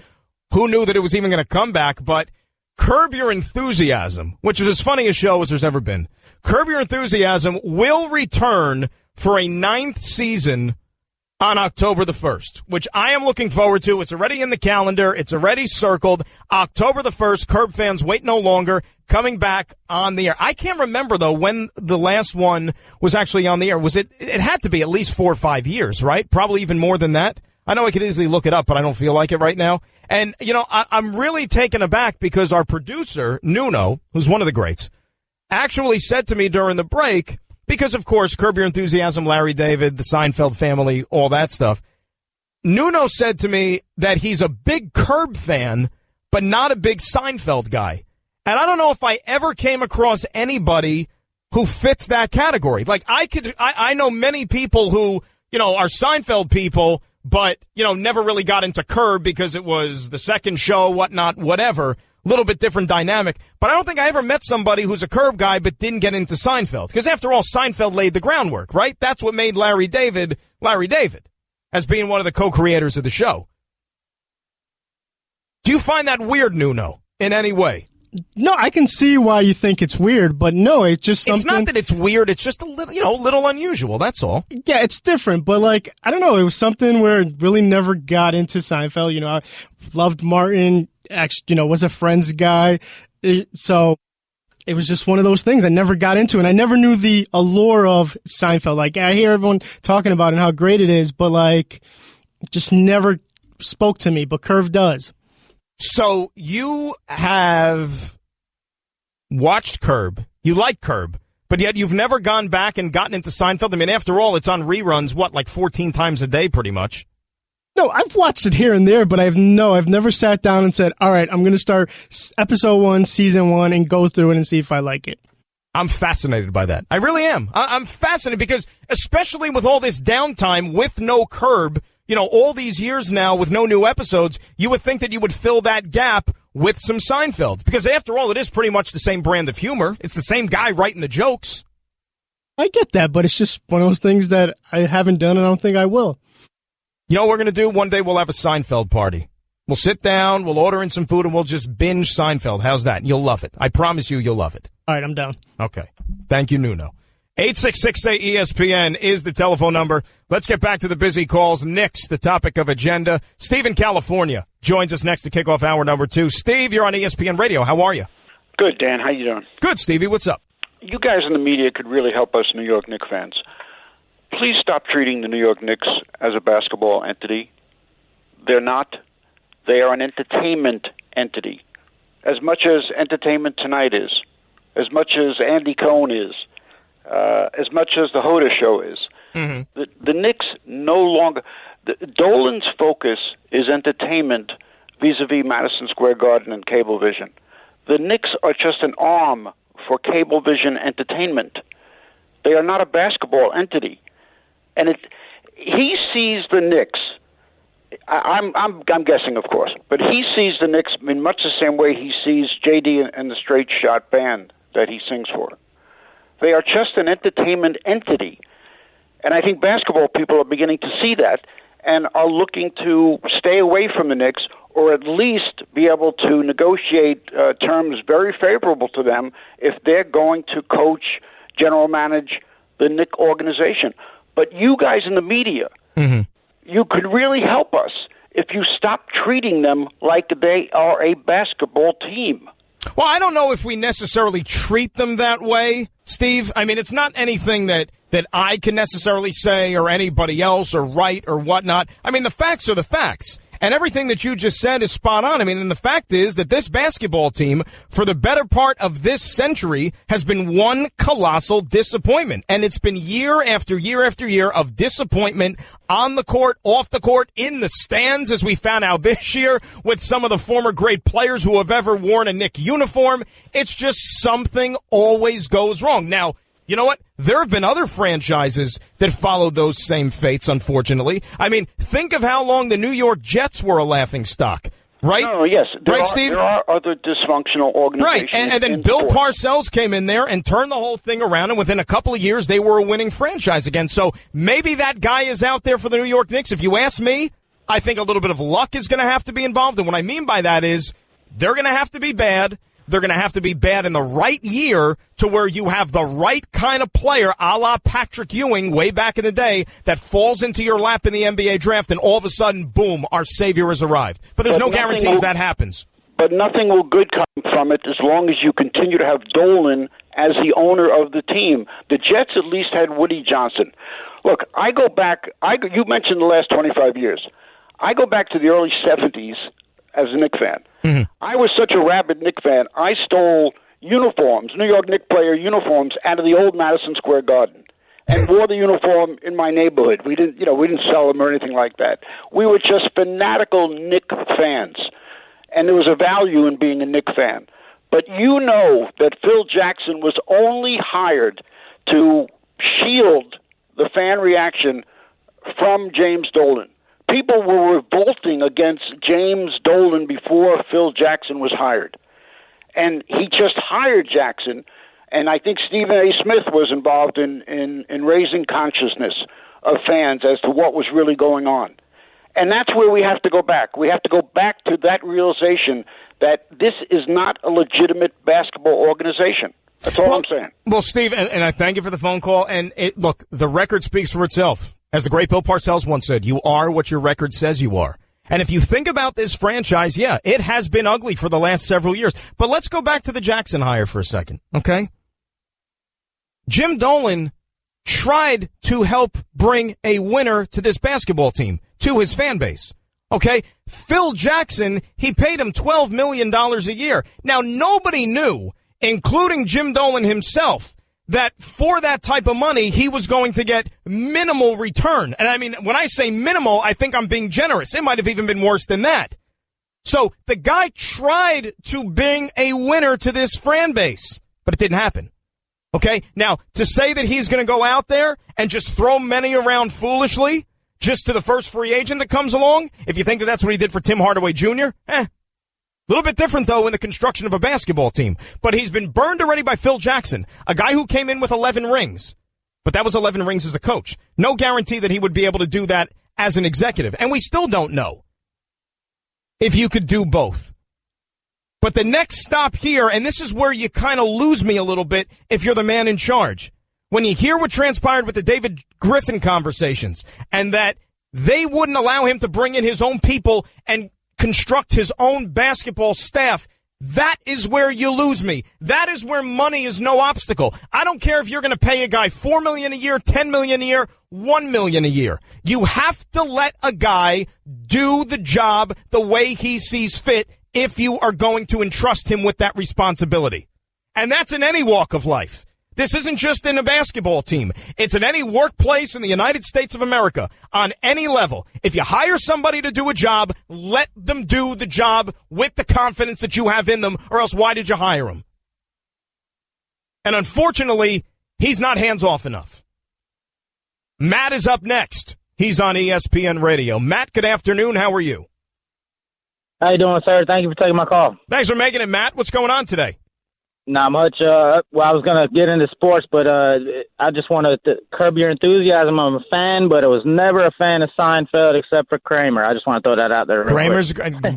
who knew that it was even going to come back, but Curb Your Enthusiasm, which is as funny a show as there's ever been. Curb Your Enthusiasm will return for a 9th season on October the 1st, which I am looking forward to. It's already in the calendar. It's already circled. October the 1st, Curb fans, wait no longer, coming back on the air. I can't remember, though, when the last one was actually on the air. Was it had to be at least 4 or 5 years, right? Probably even more than that. I know I could easily look it up, but I don't feel like it right now. And, I'm really taken aback because our producer, Nuno, who's one of the greats, actually said to me during the break, because, of course, Curb Your Enthusiasm, Larry David, the Seinfeld family, all that stuff, Nuno said to me that he's a big Curb fan, but not a big Seinfeld guy. And I don't know if I ever came across anybody who fits that category. Like, I know many people who, are Seinfeld people, but, never really got into Curb because it was the second show, whatnot, whatever. Little bit different dynamic. But I don't think I ever met somebody who's a Curb guy but didn't get into Seinfeld. Because after all, Seinfeld laid the groundwork, right? That's what made Larry David, as being one of the co-creators of the show. Do you find that weird, Nuno, in any way? No, I can see why you think it's weird, but no, it's just something. It's not that it's weird. It's just a little unusual. That's all. Yeah, it's different, but I don't know. It was something where it really never got into Seinfeld. I loved Martin. Actually, was a Friends guy. So it was just one of those things I never got into, and I never knew the allure of Seinfeld. Like, I hear everyone talking about it and how great it is, but like, just never spoke to me, but Curb does. So you have watched Curb. You like Curb, but yet you've never gone back and gotten into Seinfeld. I mean, after all, it's on reruns, like 14 times a day pretty much. No, I've watched it here and there, but I've never sat down and said, all right, I'm going to start episode 1, season 1, and go through it and see if I like it. I'm fascinated by that. I really am. I'm fascinated because, especially with all this downtime with no Curb, all these years now with no new episodes, you would think that you would fill that gap with some Seinfeld. Because after all, it is pretty much the same brand of humor. It's the same guy writing the jokes. I get that, but it's just one of those things that I haven't done and I don't think I will. You know what we're going to do? One day we'll have a Seinfeld party. We'll sit down, we'll order in some food, and we'll just binge Seinfeld. How's that? You'll love it. I promise you'll love it. All right, I'm down. Okay. Thank you, Nuno. 866-ESPN is the telephone number. Let's get back to the busy calls. Knicks, the topic of agenda. Steve in California joins us next to kick off hour number 2. Steve, you're on ESPN Radio. How are you? Good, Dan. How you doing? Good, Stevie. What's up? You guys in the media could really help us New York Knicks fans. Please stop treating the New York Knicks as a basketball entity. They're not. They are an entertainment entity. As much as Entertainment Tonight is, as much as Andy Cohen is, as much as the Hoda Show is. Mm-hmm. The Knicks no longer... Dolan's focus is entertainment vis-a-vis Madison Square Garden and Cablevision. The Knicks are just an arm for Cablevision Entertainment. They are not a basketball entity. And he sees the Knicks... I'm guessing, of course, but he sees the Knicks in much the same way he sees JD and the Straight Shot Band that he sings for. They are just an entertainment entity. And I think basketball people are beginning to see that and are looking to stay away from the Knicks or at least be able to negotiate terms very favorable to them if they're going to coach, general manage the Knicks organization. But you guys in the media, you could really help us if you stop treating them like they are a basketball team. Well, I don't know if we necessarily treat them that way, Steve. I mean, it's not anything that I can necessarily say or anybody else or write or whatnot. I mean, the facts are the facts. And everything that you just said is spot on. I mean, and the fact is that this basketball team, for the better part of this century, has been one colossal disappointment. And it's been year after year after year of disappointment on the court, off the court, in the stands, as we found out this year with some of the former great players who have ever worn a Knicks uniform. It's just something always goes wrong. Now, you know what? There have been other franchises that followed those same fates, unfortunately. I mean, think of how long the New York Jets were a laughingstock, right? No, yes. Steve? There are other dysfunctional organizations. Right, and then Bill Parcells came in there and turned the whole thing around, and within a couple of years, they were a winning franchise again. So maybe that guy is out there for the New York Knicks. If you ask me, I think a little bit of luck is going to have to be involved. And what I mean by that is they're going to have to be bad. They're going to have to be bad in the right year to where you have the right kind of player, a la Patrick Ewing way back in the day, that falls into your lap in the NBA draft, and all of a sudden, boom, our savior has arrived. But there's no guarantees that happens. But nothing will good come from it as long as you continue to have Dolan as the owner of the team. The Jets at least had Woody Johnson. Look, I go back, you mentioned the last 25 years. I go back to the early 70s as a Knicks fan. I was such a rabid Knicks fan, I stole uniforms, New York Knicks player uniforms, out of the old Madison Square Garden and wore the uniform in my neighborhood. We didn't sell them or anything like that. We were just fanatical Knicks fans, and there was a value in being a Knicks fan. But you know that Phil Jackson was only hired to shield the fan reaction from James Dolan. People were revolting against James Dolan before Phil Jackson was hired. And he just hired Jackson, and I think Stephen A. Smith was involved in raising consciousness of fans as to what was really going on. And that's where we have to go back. We have to go back to that realization that this is not a legitimate basketball organization. That's all I'm saying. Well, Steve, and I thank you for the phone call. And look, the record speaks for itself. As the great Bill Parcells once said, you are what your record says you are. And if you think about this franchise, yeah, it has been ugly for the last several years. But let's go back to the Jackson hire for a second, okay? Jim Dolan tried to help bring a winner to this basketball team, to his fan base. Okay? Phil Jackson, he paid him $12 million a year. Now, nobody knew, including Jim Dolan himself, that for that type of money, he was going to get minimal return. And I mean, when I say minimal, I think I'm being generous. It might have even been worse than that. So the guy tried to bring a winner to this fan base, but it didn't happen. Okay? Now, to say that he's going to go out there and just throw money around foolishly just to the first free agent that comes along, if you think that that's what he did for Tim Hardaway Jr., a little bit different, though, in the construction of a basketball team. But he's been burned already by Phil Jackson, a guy who came in with 11 rings. But that was 11 rings as a coach. No guarantee that he would be able to do that as an executive. And we still don't know if you could do both. But the next stop here, and this is where you kind of lose me a little bit if you're the man in charge. When you hear what transpired with the David Griffin conversations and that they wouldn't allow him to bring in his own people and construct his own basketball staff, that is where you lose me. That is where money is no obstacle. I don't care if you're going to pay a guy $4 million a year, $10 million a year, $1 million a year. You have to let a guy do the job the way he sees fit if you are going to entrust him with that responsibility. And that's in any walk of life. This isn't just in a basketball team. It's in any workplace in the United States of America on any level. If you hire somebody to do a job, let them do the job with the confidence that you have in them, or else why did you hire them? And unfortunately, he's not hands-off enough. Matt is up next. He's on ESPN Radio. Matt, good afternoon. How are you? How you doing, sir? Thank you for taking my call. Thanks for making it, Matt. What's going on today? Not much. Well, I was going to get into sports, but I just wanted to curb your enthusiasm. I'm a fan, but I was never a fan of Seinfeld except for Kramer. I just want to throw that out there. Kramer's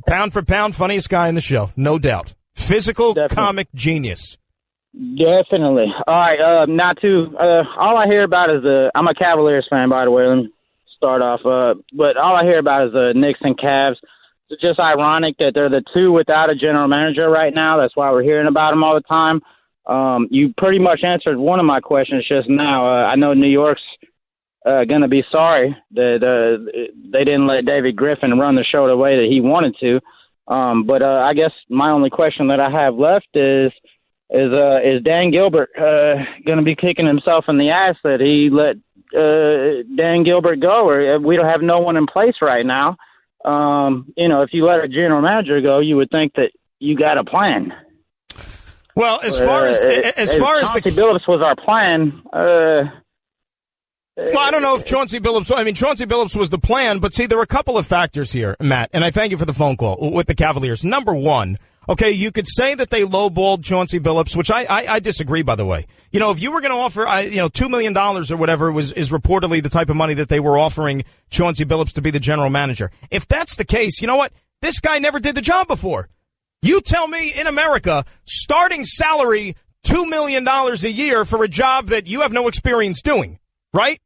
pound for pound funniest guy in the show, no doubt. Physical comic genius. Definitely. All right, all I hear about is I'm a Cavaliers fan, by the way. Let me start off. But all I hear about is the Knicks and Cavs. It's just ironic that they're the two without a general manager right now. That's why we're hearing about them all the time. You pretty much answered one of my questions just now. I know New York's going to be sorry that they didn't let David Griffin run the show the way that he wanted to. But I guess my only question that I have left is Dan Gilbert going to be kicking himself in the ass that he let Dan Gilbert go? Or we don't have no one in place right now. If you let a general manager go, you would think that you got a plan. Well, as far as Chauncey Billups was our plan. Well, I don't know if Chauncey Billups was the plan, but see, there were a couple of factors here, Matt, and I thank you for the phone call with the Cavaliers. Number one, okay, you could say that they lowballed Chauncey Billups, which I disagree, by the way. If you were going to offer, $2 million or whatever is reportedly the type of money that they were offering Chauncey Billups to be the general manager. If that's the case, you know what? This guy never did the job before. You tell me in America, starting salary $2 million a year for a job that you have no experience doing, right?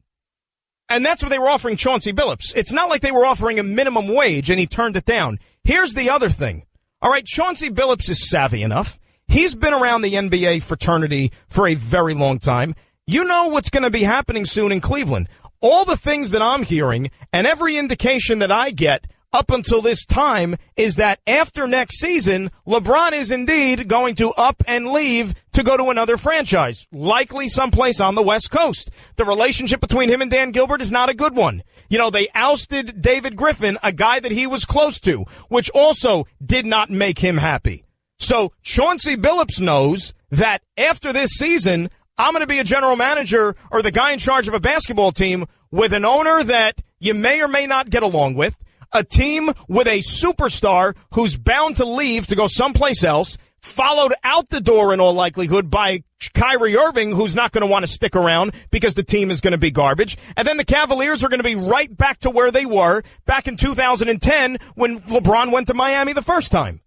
And that's what they were offering Chauncey Billups. It's not like they were offering a minimum wage and he turned it down. Here's the other thing. All right, Chauncey Billups is savvy enough. He's been around the NBA fraternity for a very long time. You know what's going to be happening soon in Cleveland. All the things that I'm hearing and every indication that I get up until this time is that after next season, LeBron is indeed going to up and leave to go to another franchise, likely someplace on the West Coast. The relationship between him and Dan Gilbert is not a good one. They ousted David Griffin, a guy that he was close to, which also did not make him happy. So Chauncey Billups knows that after this season, I'm going to be a general manager or the guy in charge of a basketball team with an owner that you may or may not get along with, a team with a superstar who's bound to leave to go someplace else, followed out the door in all likelihood by Kyrie Irving, who's not going to want to stick around because the team is going to be garbage. And then the Cavaliers are going to be right back to where they were back in 2010 when LeBron went to Miami the first time.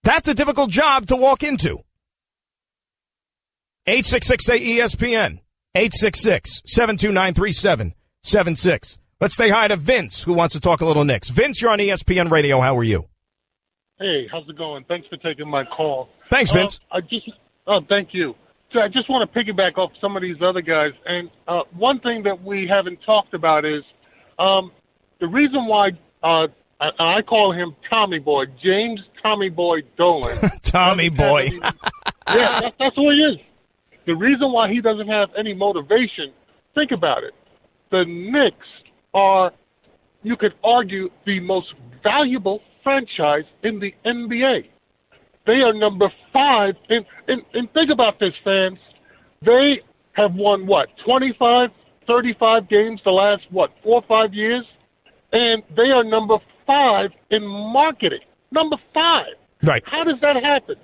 That's a difficult job to walk into. 866-ESPN, 866-729-3776. Let's say hi to Vince, who wants to talk a little Knicks. Vince, you're on ESPN Radio. How are you? Hey, how's it going? Thanks for taking my call. Thanks, Vince. Thank you. So I just want to piggyback off some of these other guys. And one thing that we haven't talked about is the reason why I call him Tommy Boy, James Tommy Boy Dolan. Tommy Boy. Yeah, that's who he is. The reason why he doesn't have any motivation, think about it. The Knicks are, you could argue, the most valuable franchise in the NBA. They are number 5. And think about this, fans. They have won, 25, 35 games the last, 4 or 5 years? And they are number 5 in marketing. Number 5. Right. How does that happen?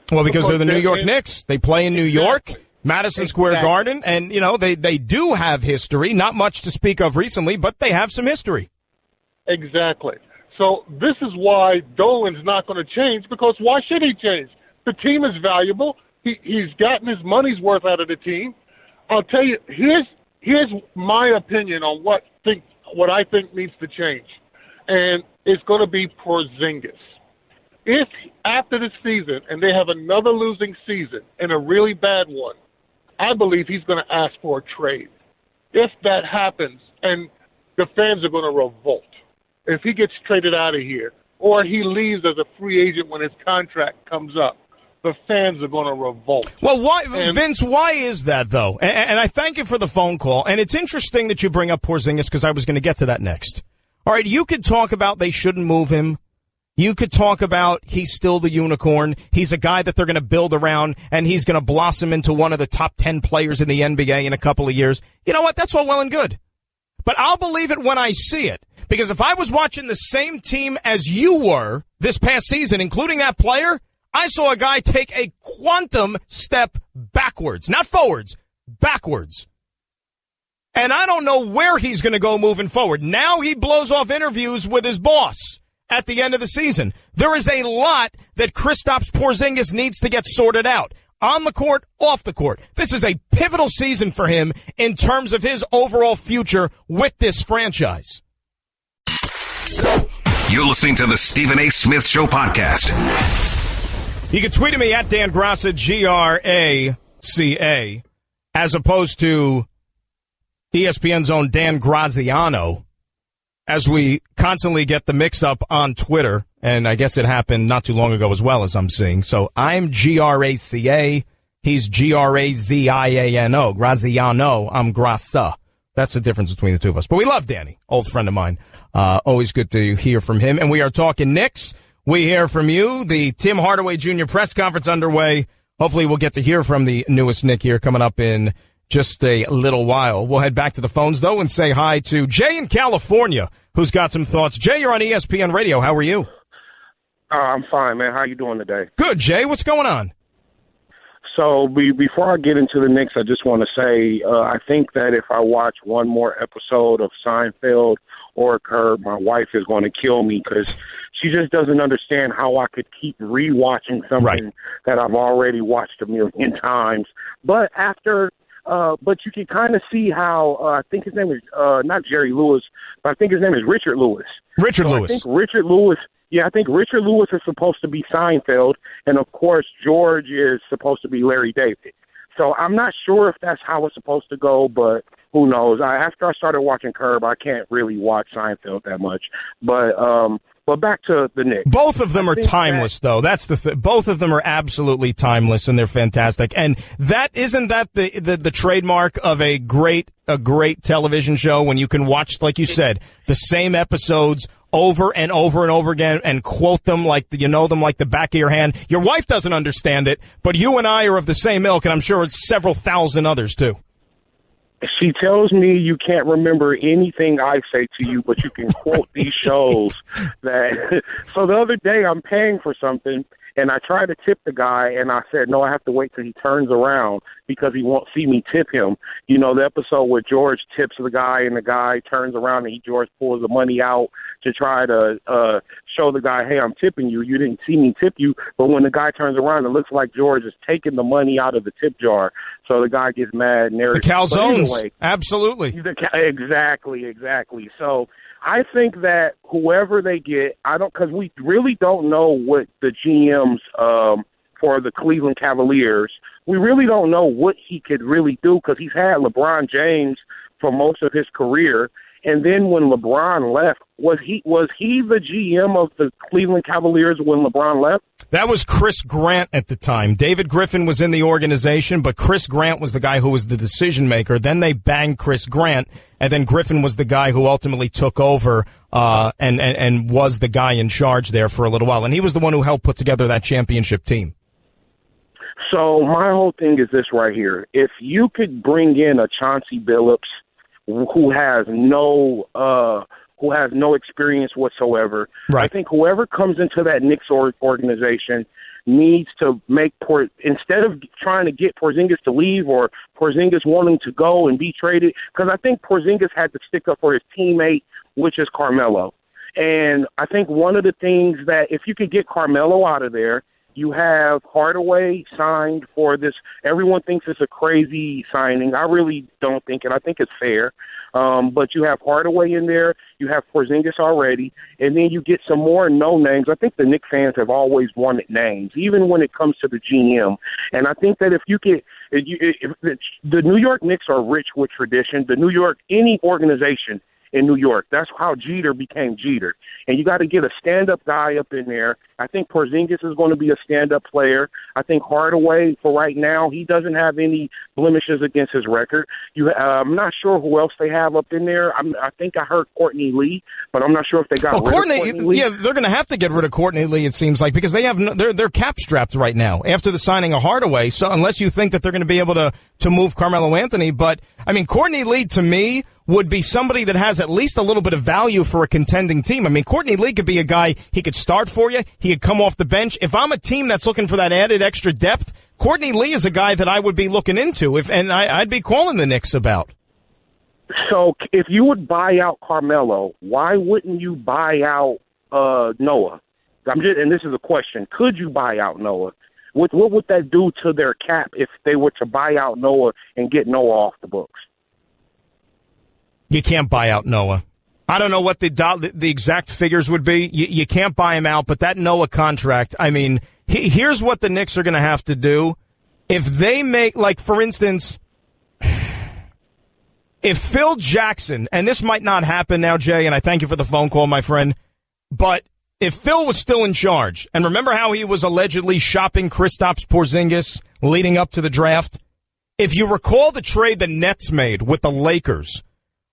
Well, because they're the New York Knicks. They play in New York, Madison Square Garden, and, they do have history. Not much to speak of recently, but they have some history. Exactly. So this is why Dolan's not going to change, because why should he change? The team is valuable. He's gotten his money's worth out of the team. I'll tell you, here's my opinion on what I think needs to change, and it's going to be Porzingis. If after this season, and they have another losing season and a really bad one, I believe he's going to ask for a trade. If that happens, and the fans are going to revolt. If he gets traded out of here, or he leaves as a free agent when his contract comes up, the fans are going to revolt. Well, Vince, why is that, though? And I thank you for the phone call. And it's interesting that you bring up Porzingis, because I was going to get to that next. All right, you could talk about they shouldn't move him. You could talk about he's still the unicorn. He's a guy that they're going to build around, and he's going to blossom into one of the top 10 players in the NBA in a couple of years. You know what? That's all well and good. But I'll believe it when I see it. Because if I was watching the same team as you were this past season, including that player, I saw a guy take a quantum step backwards. Not forwards, backwards. And I don't know where he's going to go moving forward. Now he blows off interviews with his boss at the end of the season. There is a lot that Kristaps Porzingis needs to get sorted out. On the court, off the court. This is a pivotal season for him in terms of his overall future with this franchise. You're listening to the Stephen A. Smith Show podcast. You can tweet at me at Dan Graca, Graca, as opposed to ESPN's own Dan Graziano, as we constantly get the mix-up on Twitter, and I guess it happened not too long ago as well, as I'm seeing. So I'm Graca, he's Graziano, Graziano, I'm Graca. That's the difference between the two of us. But we love Danny, old friend of mine. Always good to hear from him. And we are talking Knicks. We hear from you. The Tim Hardaway Jr. press conference underway. Hopefully we'll get to hear from the newest Knick here coming up in just a little while. We'll head back to the phones, though, and say hi to Jay in California, who's got some thoughts. Jay, you're on ESPN Radio. How are you? I'm fine, man. How you doing today? Good, Jay. What's going on? So before I get into the Knicks, I just want to say I think that if I watch one more episode of Seinfeld or Curb, my wife is going to kill me because she just doesn't understand how I could keep rewatching something that I've already watched a million times. But but you can kind of see how I think his name is not Jerry Lewis, but I think his name is Richard Lewis. Richard Lewis. I think Richard Lewis. Yeah, I think Richard Lewis is supposed to be Seinfeld, and of course George is supposed to be Larry David. So I'm not sure if that's how it's supposed to go, but who knows? After I started watching Curb, I can't really watch Seinfeld that much. But back to the Knicks. Both of them are timeless, though. That's the both of them are absolutely timeless, and they're fantastic. And isn't that the trademark of a great television show, when you can watch, like you said, the same episodes over and over and over again and quote them like you know them like the back of your hand. Your wife doesn't understand it, but you and I are of the same ilk, and I'm sure it's several thousand others too. She tells me you can't remember anything I say to you, but you can quote these shows. So the other day I'm paying for something, And I tried to tip the guy, and I said, no, I have to wait till he turns around because he won't see me tip him. You know, the episode where George tips the guy and the guy turns around and George pulls the money out to try to show the guy, hey, I'm tipping you. You didn't see me tip you. But when the guy turns around, it looks like George is taking the money out of the tip jar. So the guy gets mad. And the calzones. Absolutely. Exactly. So I think that whoever they get, because we really don't know what the GMs for the Cleveland Cavaliers, we really don't know what he could really do because he's had LeBron James for most of his career. And then when LeBron left, was he the GM of the Cleveland Cavaliers when LeBron left? That was Chris Grant at the time. David Griffin was in the organization, but Chris Grant was the guy who was the decision maker. Then they banged Chris Grant, and then Griffin was the guy who ultimately took over and was the guy in charge there for a little while. And he was the one who helped put together that championship team. So my whole thing is this right here. If you could bring in a Chauncey Billups who has no experience whatsoever. Right. I think whoever comes into that Knicks organization needs to instead of trying to get Porzingis to leave or Porzingis wanting to go and be traded, because I think Porzingis had to stick up for his teammate, which is Carmelo. And I think one of the things that if you could get Carmelo out of there, you have Hardaway signed for this. Everyone thinks it's a crazy signing. I really don't think it. I think it's fair. But you have Hardaway in there. You have Porzingis already. And then you get some more no names. I think the Knicks fans have always wanted names, even when it comes to the GM. And I think that if the New York Knicks are rich with tradition, any organization in New York. That's how Jeter became Jeter. And you got to get a stand-up guy up in there. I think Porzingis is going to be a stand-up player. I think Hardaway, for right now, he doesn't have any blemishes against his record. I'm not sure who else they have up in there. I think I heard Courtney Lee, but I'm not sure if they got rid of Courtney Lee. Yeah, they're going to have to get rid of Courtney Lee, it seems like, because they're cap-strapped right now after the signing of Hardaway. So unless you think that they're going to be able to move Carmelo Anthony. But, I mean, Courtney Lee, to me, would be somebody that has at least a little bit of value for a contending team. I mean, Courtney Lee could be a guy, he could start for you, he could come off the bench. If I'm a team that's looking for that added extra depth, Courtney Lee is a guy that I would be looking into, and I'd be calling the Knicks about. So if you would buy out Carmelo, why wouldn't you buy out Noah? And this is a question. Could you buy out Noah? What would that do to their cap if they were to buy out Noah and get Noah off the books? You can't buy out Noah. I don't know what the exact figures would be. You can't buy him out, but that Noah contract, I mean, here's what the Knicks are going to have to do. If they make, like, for instance, if Phil Jackson, and this might not happen now, Jay, and I thank you for the phone call, my friend, but if Phil was still in charge, and remember how he was allegedly shopping Kristaps Porzingis leading up to the draft? If you recall the trade the Nets made with the Lakers,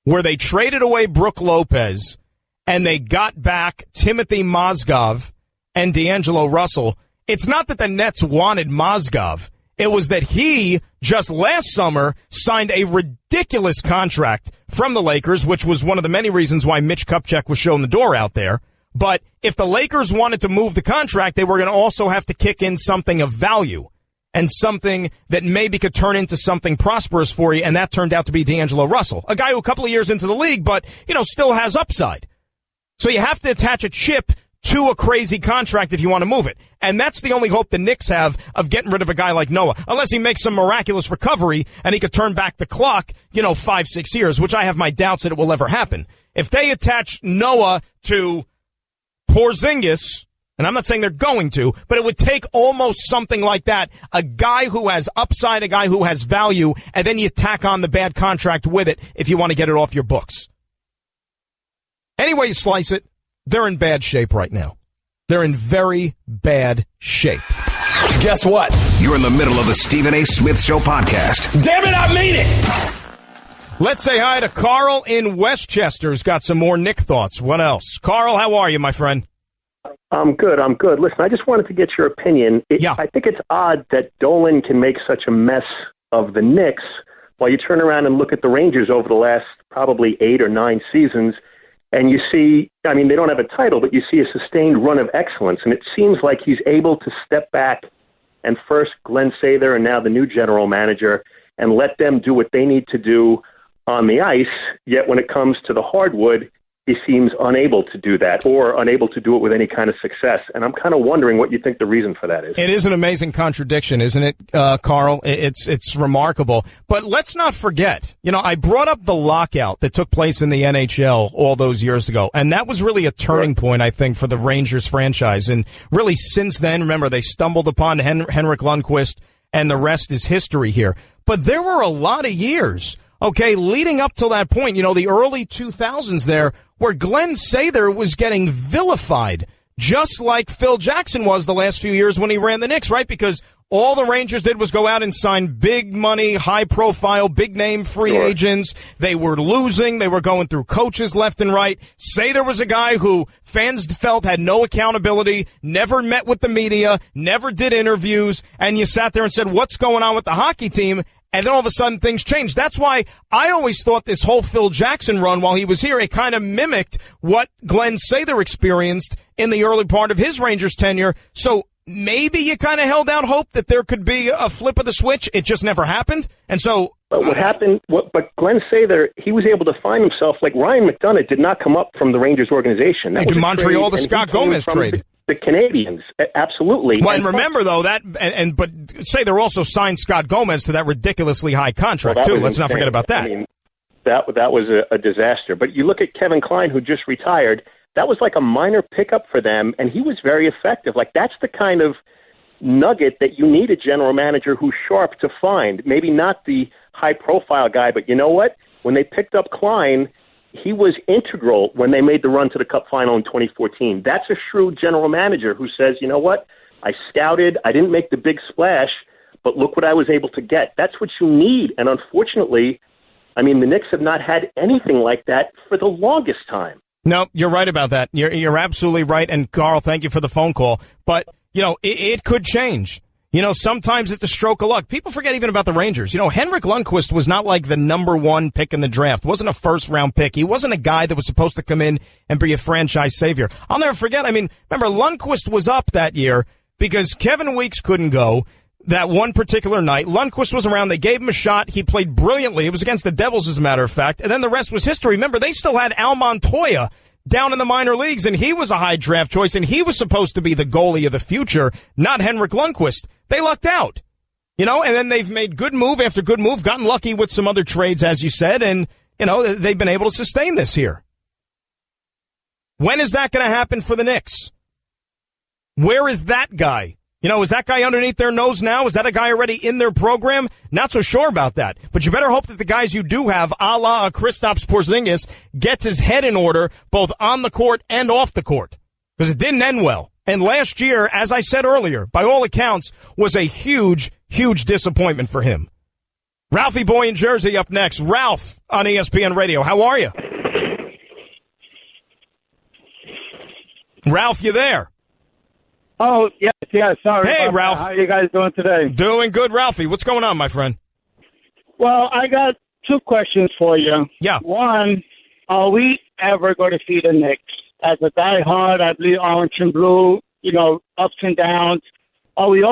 where they traded away Brook Lopez and they got back Timothy Mozgov and D'Angelo Russell, it's not that the Nets wanted Mozgov. It was that he, just last summer, signed a ridiculous contract from the Lakers, which was one of the many reasons why Mitch Kupchak was shown the door out there. But if the Lakers wanted to move the contract, they were going to also have to kick in something of value and something that maybe could turn into something prosperous for you, and that turned out to be D'Angelo Russell, a guy who a couple of years into the league, but, still has upside. So you have to attach a chip to a crazy contract if you want to move it. And that's the only hope the Knicks have of getting rid of a guy like Noah, unless he makes some miraculous recovery and he could turn back the clock, 5-6 years, which I have my doubts that it will ever happen. If they attach Noah to Porzingis, and I'm not saying they're going to, but it would take almost something like that, a guy who has upside, a guy who has value, and then you tack on the bad contract with it if you want to get it off your books. Any way you slice it, they're in bad shape right now. They're in very bad shape. Guess what? You're in the middle of the Stephen A. Smith Show podcast. Damn it, I mean it! Let's say hi to Carl in Westchester, who's got some more Knick thoughts. What else? Carl, how are you, my friend? I'm good. Listen, I just wanted to get your opinion. I think it's odd that Dolan can make such a mess of the Knicks while you turn around and look at the Rangers over the last probably 8 or 9 seasons, And you see, I mean, they don't have a title, but you see a sustained run of excellence. And it seems like he's able to step back and first Glenn Sather and now the new general manager and let them do what they need to do on the ice. Yet when it comes to the hardwood, he seems unable to do that or unable to do it with any kind of success. And I'm kind of wondering what you think the reason for that is. It is an amazing contradiction, isn't it, Carl? It's remarkable. But let's not forget, I brought up the lockout that took place in the NHL all those years ago. And that was really a turning point, I think, for the Rangers franchise. And really since then, remember, they stumbled upon Henrik Lundqvist, and the rest is history here. But there were a lot of years, leading up to that point, the early 2000s there, where Glenn Sather was getting vilified, just like Phil Jackson was the last few years when he ran the Knicks, right? Because all the Rangers did was go out and sign big money, high profile, big name free agents. They were losing. They were going through coaches left and right. Sather was a guy who fans felt had no accountability, never met with the media, never did interviews. And you sat there and said, what's going on with the hockey team? And then all of a sudden things changed. That's why I always thought this whole Phil Jackson run while he was here, it kind of mimicked what Glenn Sather experienced in the early part of his Rangers tenure. So maybe you kind of held out hope that there could be a flip of the switch. It just never happened. And so but but Glenn Sather, he was able to find himself, like Ryan McDonough did not come up from the Rangers organization. That was Montreal, the Scott Gomez trade. The Canadians, absolutely. Well, and remember though but Sather also signed Scott Gomez to that ridiculously high contract too. Let's not forget about that. I mean, that was a disaster. But you look at Kevin Kline, who just retired. That was like a minor pickup for them, and he was very effective. Like that's the kind of nugget that you need a general manager who's sharp to find. Maybe not the high-profile guy, but you know what? When they picked up Kline, he was integral when they made the run to the Cup final in 2014. That's a shrewd general manager who says, you know what? I scouted. I didn't make the big splash, but look what I was able to get. That's what you need. And unfortunately, I mean, the Knicks have not had anything like that for the longest time. No, you're right about that. You're absolutely right. And Carl, thank you for the phone call. But, it could change. Sometimes it's a stroke of luck. People forget even about the Rangers. Henrik Lundqvist was not like the number one pick in the draft. Wasn't a first-round pick. He wasn't a guy that was supposed to come in and be a franchise savior. I'll never forget. I mean, remember, Lundqvist was up that year because Kevin Weeks couldn't go that one particular night. Lundqvist was around. They gave him a shot. He played brilliantly. It was against the Devils, as a matter of fact. And then the rest was history. Remember, they still had Al Montoya down in the minor leagues, and he was a high draft choice, and he was supposed to be the goalie of the future, not Henrik Lundqvist. They lucked out, and then they've made good move after good move, gotten lucky with some other trades, as you said, and, they've been able to sustain this here. When is that going to happen for the Knicks? Where is that guy? Is that guy underneath their nose now? Is that a guy already in their program? Not so sure about that. But you better hope that the guys you do have, a la Kristaps Porzingis, gets his head in order both on the court and off the court. Because it didn't end well. And last year, as I said earlier, by all accounts, was a huge, huge disappointment for him. Ralphie Boy in Jersey up next. Ralph on ESPN Radio. How are you? Ralph, you there? Oh, yes, sorry. Hey, Ralph. How are you guys doing today? Doing good, Ralphie. What's going on, my friend? Well, I got two questions for you. Yeah. One, are we ever going to see the Knicks? As a diehard, I believe orange and blue, ups and downs. Are we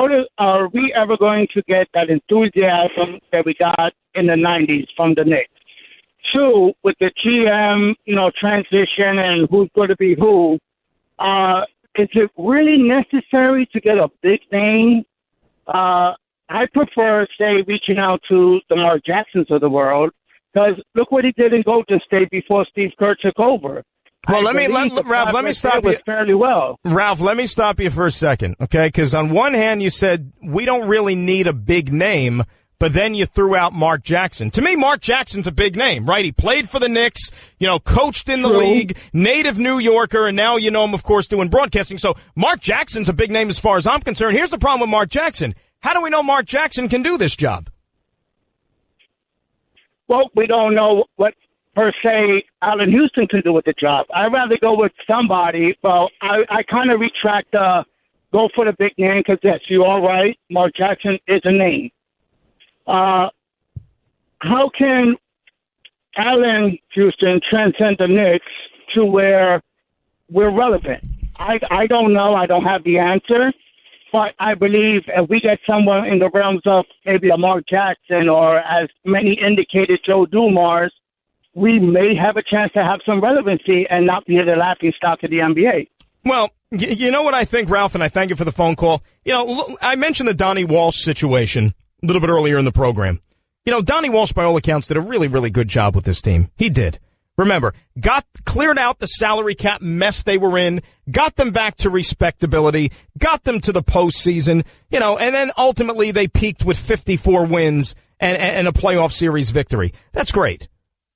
ever going to get that enthusiasm that we got in the 90s from the Knicks? Two, with the GM, transition and who's going to be who, is it really necessary to get a big name? I prefer, say, reaching out to the Mark Jacksons of the world, because look what he did in Golden State before Steve Kerr took over. Well, Ralph, let me stop you. Fairly well. Ralph, let me stop you for a second, okay? Because on one hand, you said we don't really need a big name, but then you threw out Mark Jackson. To me, Mark Jackson's a big name, right? He played for the Knicks, coached in the league, native New Yorker, and now you know him, of course, doing broadcasting. So Mark Jackson's a big name as far as I'm concerned. Here's the problem with Mark Jackson. How do we know Mark Jackson can do this job? Well, we don't know what, per se, Allen Houston can do with the job. I'd rather go with somebody. Well, I kind of retract go for the big name because, yes, you're all right. Mark Jackson is a name. How can Allen Houston transcend the Knicks to where we're relevant? I don't know. I don't have the answer. But I believe if we get someone in the realms of maybe a Mark Jackson or, as many indicated, Joe Dumars, we may have a chance to have some relevancy and not be the laughing stock of the NBA. Well, you know what I think, Ralph, and I thank you for the phone call. You know, I mentioned the Donnie Walsh situation a little bit earlier in the program. You know, Donnie Walsh, by all accounts, did a really, really good job with this team. He did. Remember, cleared out the salary cap mess they were in, got them back to respectability, got them to the postseason, you know, and then ultimately they peaked with 54 wins and a playoff series victory. That's great.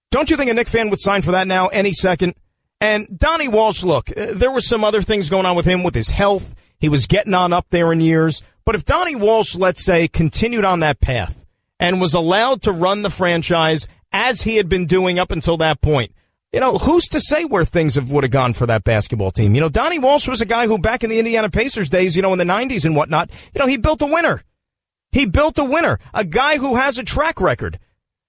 Don't you think a Knicks fan would sign for that now any second? And Donnie Walsh, look, there were some other things going on with him with his health. He was getting on up there in years. But if Donnie Walsh, let's say, continued on that path and was allowed to run the franchise as he had been doing up until that point, you know, who's to say where things would have gone for that basketball team? You know, Donnie Walsh was a guy who back in the Indiana Pacers days, you know, in the 90s and whatnot, you know, he built a winner. He built a winner, a guy who has a track record.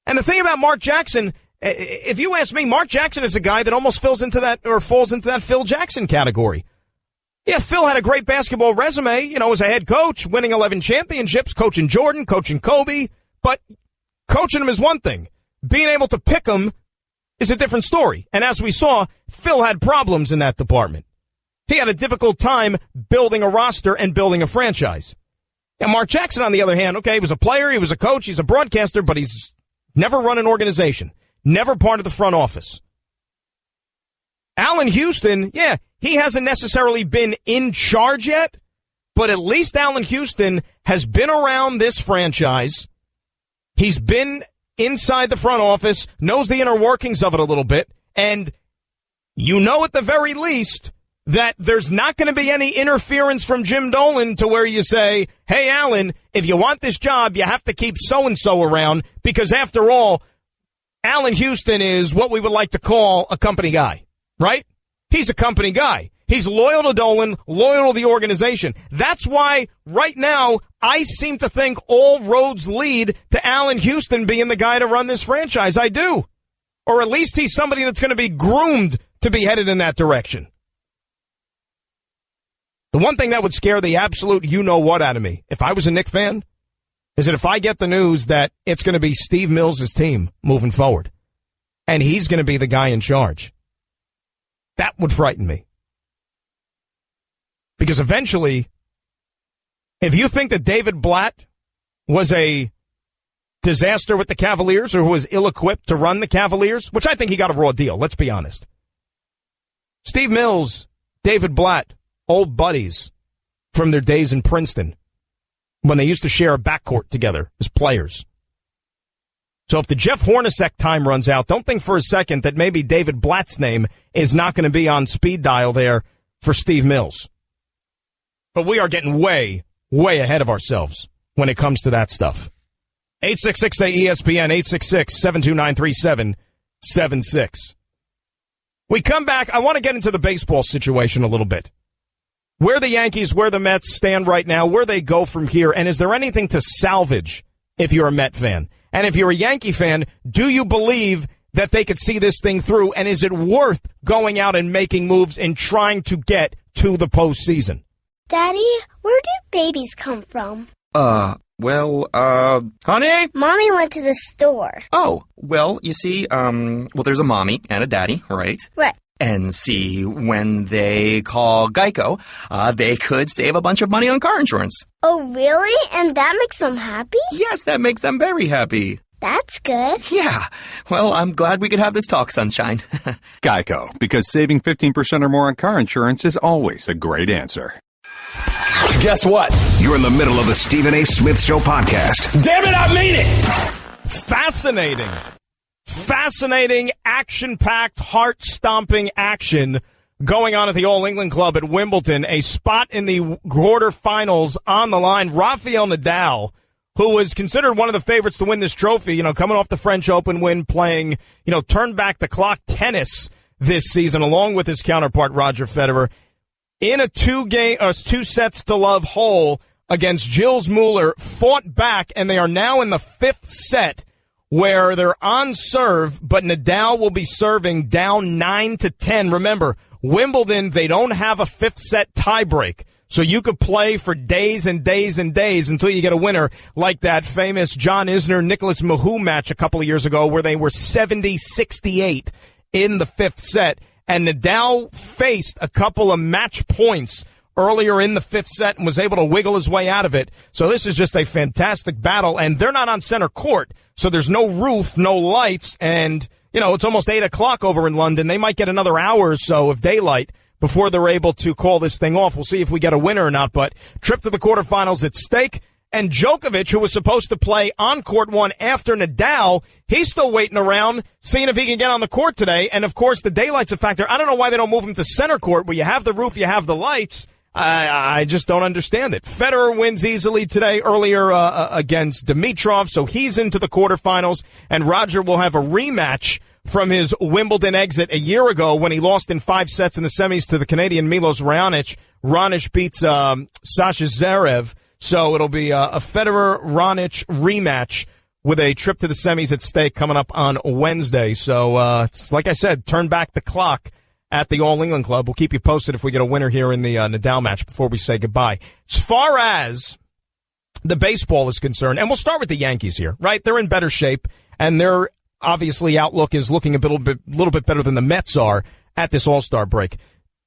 And the thing about Mark Jackson, if you ask me, Mark Jackson is a guy that almost falls into that Phil Jackson category. Yeah, Phil had a great basketball resume, you know, as a head coach, winning 11 championships, coaching Jordan, coaching Kobe. But coaching him is one thing. Being able to pick him is a different story. And as we saw, Phil had problems in that department. He had a difficult time building a roster and building a franchise. And Mark Jackson, on the other hand, okay, he was a player, he was a coach, he's a broadcaster, but he's never run an organization, never part of the front office. Allen Houston, yeah, he hasn't necessarily been in charge yet, but at least Allen Houston has been around this franchise. He's been inside the front office, knows the inner workings of it a little bit, and you know at the very least that there's not going to be any interference from Jim Dolan to where you say, hey, Allen, if you want this job, you have to keep so-and-so around, because after all, Allen Houston is what we would like to call a company guy, right? He's a company guy. He's loyal to Dolan, loyal to the organization. That's why right now I seem to think all roads lead to Allen Houston being the guy to run this franchise. I do. Or at least he's somebody that's going to be groomed to be headed in that direction. The one thing that would scare the absolute you-know-what out of me, if I was a Knicks fan, is that if I get the news that it's going to be Steve Mills' team moving forward, and he's going to be the guy in charge, that would frighten me. Because eventually, if you think that David Blatt was a disaster with the Cavaliers or who was ill-equipped to run the Cavaliers, which I think he got a raw deal, let's be honest. Steve Mills, David Blatt, old buddies from their days in Princeton when they used to share a backcourt together as players. So if the Jeff Hornacek time runs out, don't think for a second that maybe David Blatt's name is not going to be on speed dial there for Steve Mills. But we are getting way, way ahead of ourselves when it comes to that stuff. 866-ESPN, 866-729-3776. We come back. I want to get into the baseball situation a little bit. Where the Yankees, where the Mets stand right now, where they go from here, and is there anything to salvage if you're a Met fan? And if you're a Yankee fan, do you believe that they could see this thing through, and is it worth going out and making moves and trying to get to the postseason? Daddy, where do babies come from? Honey? Mommy went to the store. Oh, well, you see, there's a mommy and a daddy, right? Right. And see, when they call Geico, they could save a bunch of money on car insurance. Oh, really? And that makes them happy? Yes, that makes them very happy. That's good. Yeah. Well, I'm glad we could have this talk, Sunshine. Geico, because saving 15% or more on car insurance is always a great answer. Guess what? You're in the middle of the Stephen A. Smith Show podcast. Damn it, I mean it! Fascinating, action-packed, heart-stomping action going on at the All England Club at Wimbledon. A spot in the quarterfinals on the line. Rafael Nadal, who was considered one of the favorites to win this trophy, you know, coming off the French Open win, playing, you know, turn back the clock tennis this season, along with his counterpart Roger Federer, in a two sets to love hole against Gilles Muller, fought back, and they are now in the fifth set, where they're on serve, but Nadal will be serving down 9-10. Remember, Wimbledon, they don't have a fifth set tiebreak. So you could play for days and days and days until you get a winner, like that famous John Isner-Nicholas Mahou match a couple of years ago where they were 70-68 in the fifth set. And Nadal faced a couple of match points earlier in the fifth set and was able to wiggle his way out of it. So this is just a fantastic battle, and they're not on center court, so there's no roof, no lights, and, you know, it's almost 8 o'clock over in London. They might get another hour or so of daylight before they're able to call this thing off. We'll see if we get a winner or not, but trip to the quarterfinals at stake. And Djokovic, who was supposed to play on court one after Nadal, he's still waiting around, seeing if he can get on the court today. And, of course, the daylight's a factor. I don't know why they don't move him to center court where you have the roof, you have the lights. I just don't understand it. Federer wins easily today, earlier against Dimitrov, so he's into the quarterfinals. And Roger will have a rematch from his Wimbledon exit a year ago when he lost in 5 sets in the semis to the Canadian Milos Raonic. Raonic beats Sasha Zverev. So it'll be a Federer-Raonic rematch with a trip to the semis at stake coming up on Wednesday. So, it's, like I said, turn back the clock at the All England Club. We'll keep you posted if we get a winner here in the Nadal match before we say goodbye. As far as the baseball is concerned, and we'll start with the Yankees here, right? They're in better shape, and their obviously outlook is looking a little bit better than the Mets are at this All-Star break.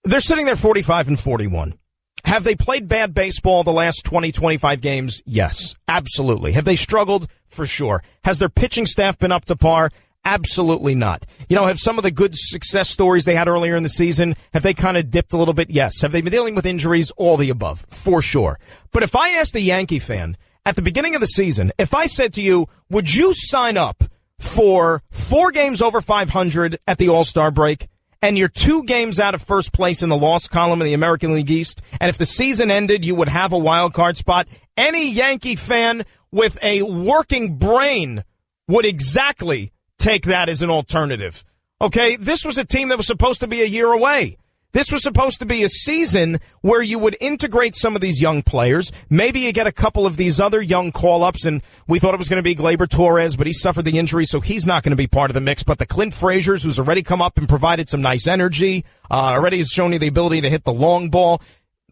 They're sitting there 45-41. Have they played bad baseball the last 20, 25 games? Yes, absolutely. Have they struggled? For sure. Has their pitching staff been up to par? Absolutely not. You know, have some of the good success stories they had earlier in the season, have they kind of dipped a little bit? Yes. Have they been dealing with injuries? All the above, for sure. But if I asked a Yankee fan at the beginning of the season, if I said to you, would you sign up for 4 games over 500 at the All-Star break, and you're 2 games out of first place in the loss column in the American League East, and if the season ended, you would have a wild card spot, any Yankee fan with a working brain would exactly take that as an alternative. Okay, this was a team that was supposed to be a year away. This was supposed to be a season where you would integrate some of these young players. Maybe you get a couple of these other young call-ups, and we thought it was going to be Gleyber Torres, but he suffered the injury, so he's not going to be part of the mix. But the Clint Fraziers, who's already come up and provided some nice energy, already has shown you the ability to hit the long ball.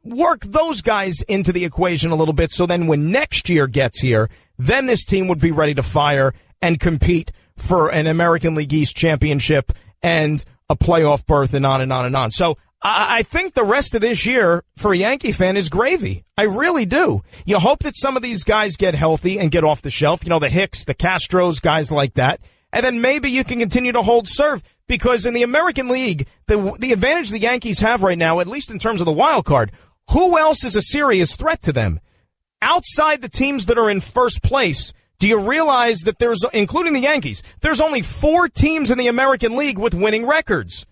Work those guys into the equation a little bit, so then when next year gets here, then this team would be ready to fire and compete for an American League East championship and a playoff berth and on and on and on. So I think the rest of this year for a Yankee fan is gravy. I really do. You hope that some of these guys get healthy and get off the shelf. You know, the Hicks, the Castros, guys like that. And then maybe you can continue to hold serve, because in the American League, the advantage the Yankees have right now, at least in terms of the wild card, who else is a serious threat to them? Outside the teams that are in first place, do you realize that there's, including the Yankees, there's only 4 teams in the American League with winning records?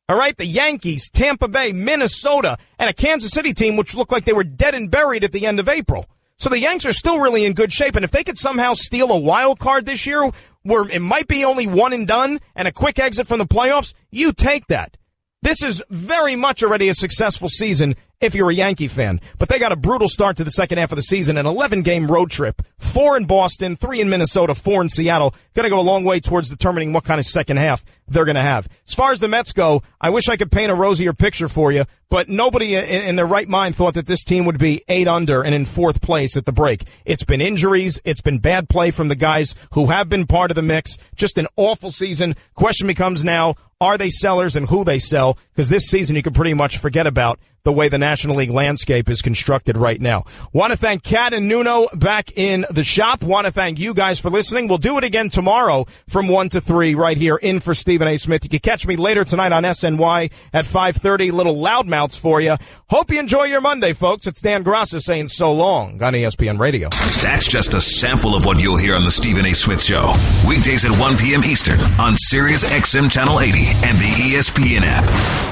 All right, the Yankees, Tampa Bay, Minnesota, and a Kansas City team which looked like they were dead and buried at the end of April. So the Yanks are still really in good shape, and if they could somehow steal a wild card this year where it might be only one and done and a quick exit from the playoffs, you take that. This is very much already a successful season if you're a Yankee fan. But they got a brutal start to the second half of the season, an 11-game road trip, 4 in Boston, 3 in Minnesota, 4 in Seattle. Going to go a long way towards determining what kind of second half they're going to have. As far as the Mets go, I wish I could paint a rosier picture for you, but nobody in their right mind thought that this team would be 8 under and in 4th place at the break. It's been injuries. It's been bad play from the guys who have been part of the mix. Just an awful season. Question becomes now, are they sellers and who they sell? Because this season you can pretty much forget about the way the National League landscape is constructed right now. Want to thank Kat and Nuno back in the shop. Want to thank you guys for listening. We'll do it again tomorrow from 1 to 3 right here in for Stephen A. Smith. You can catch me later tonight on SNY at 5:30. Little loudmouths for you. Hope you enjoy your Monday, folks. It's Dan Graca saying so long on ESPN Radio. That's just a sample of what you'll hear on the Stephen A. Smith Show. Weekdays at 1 p.m. Eastern on Sirius XM Channel 80 and the ESPN app.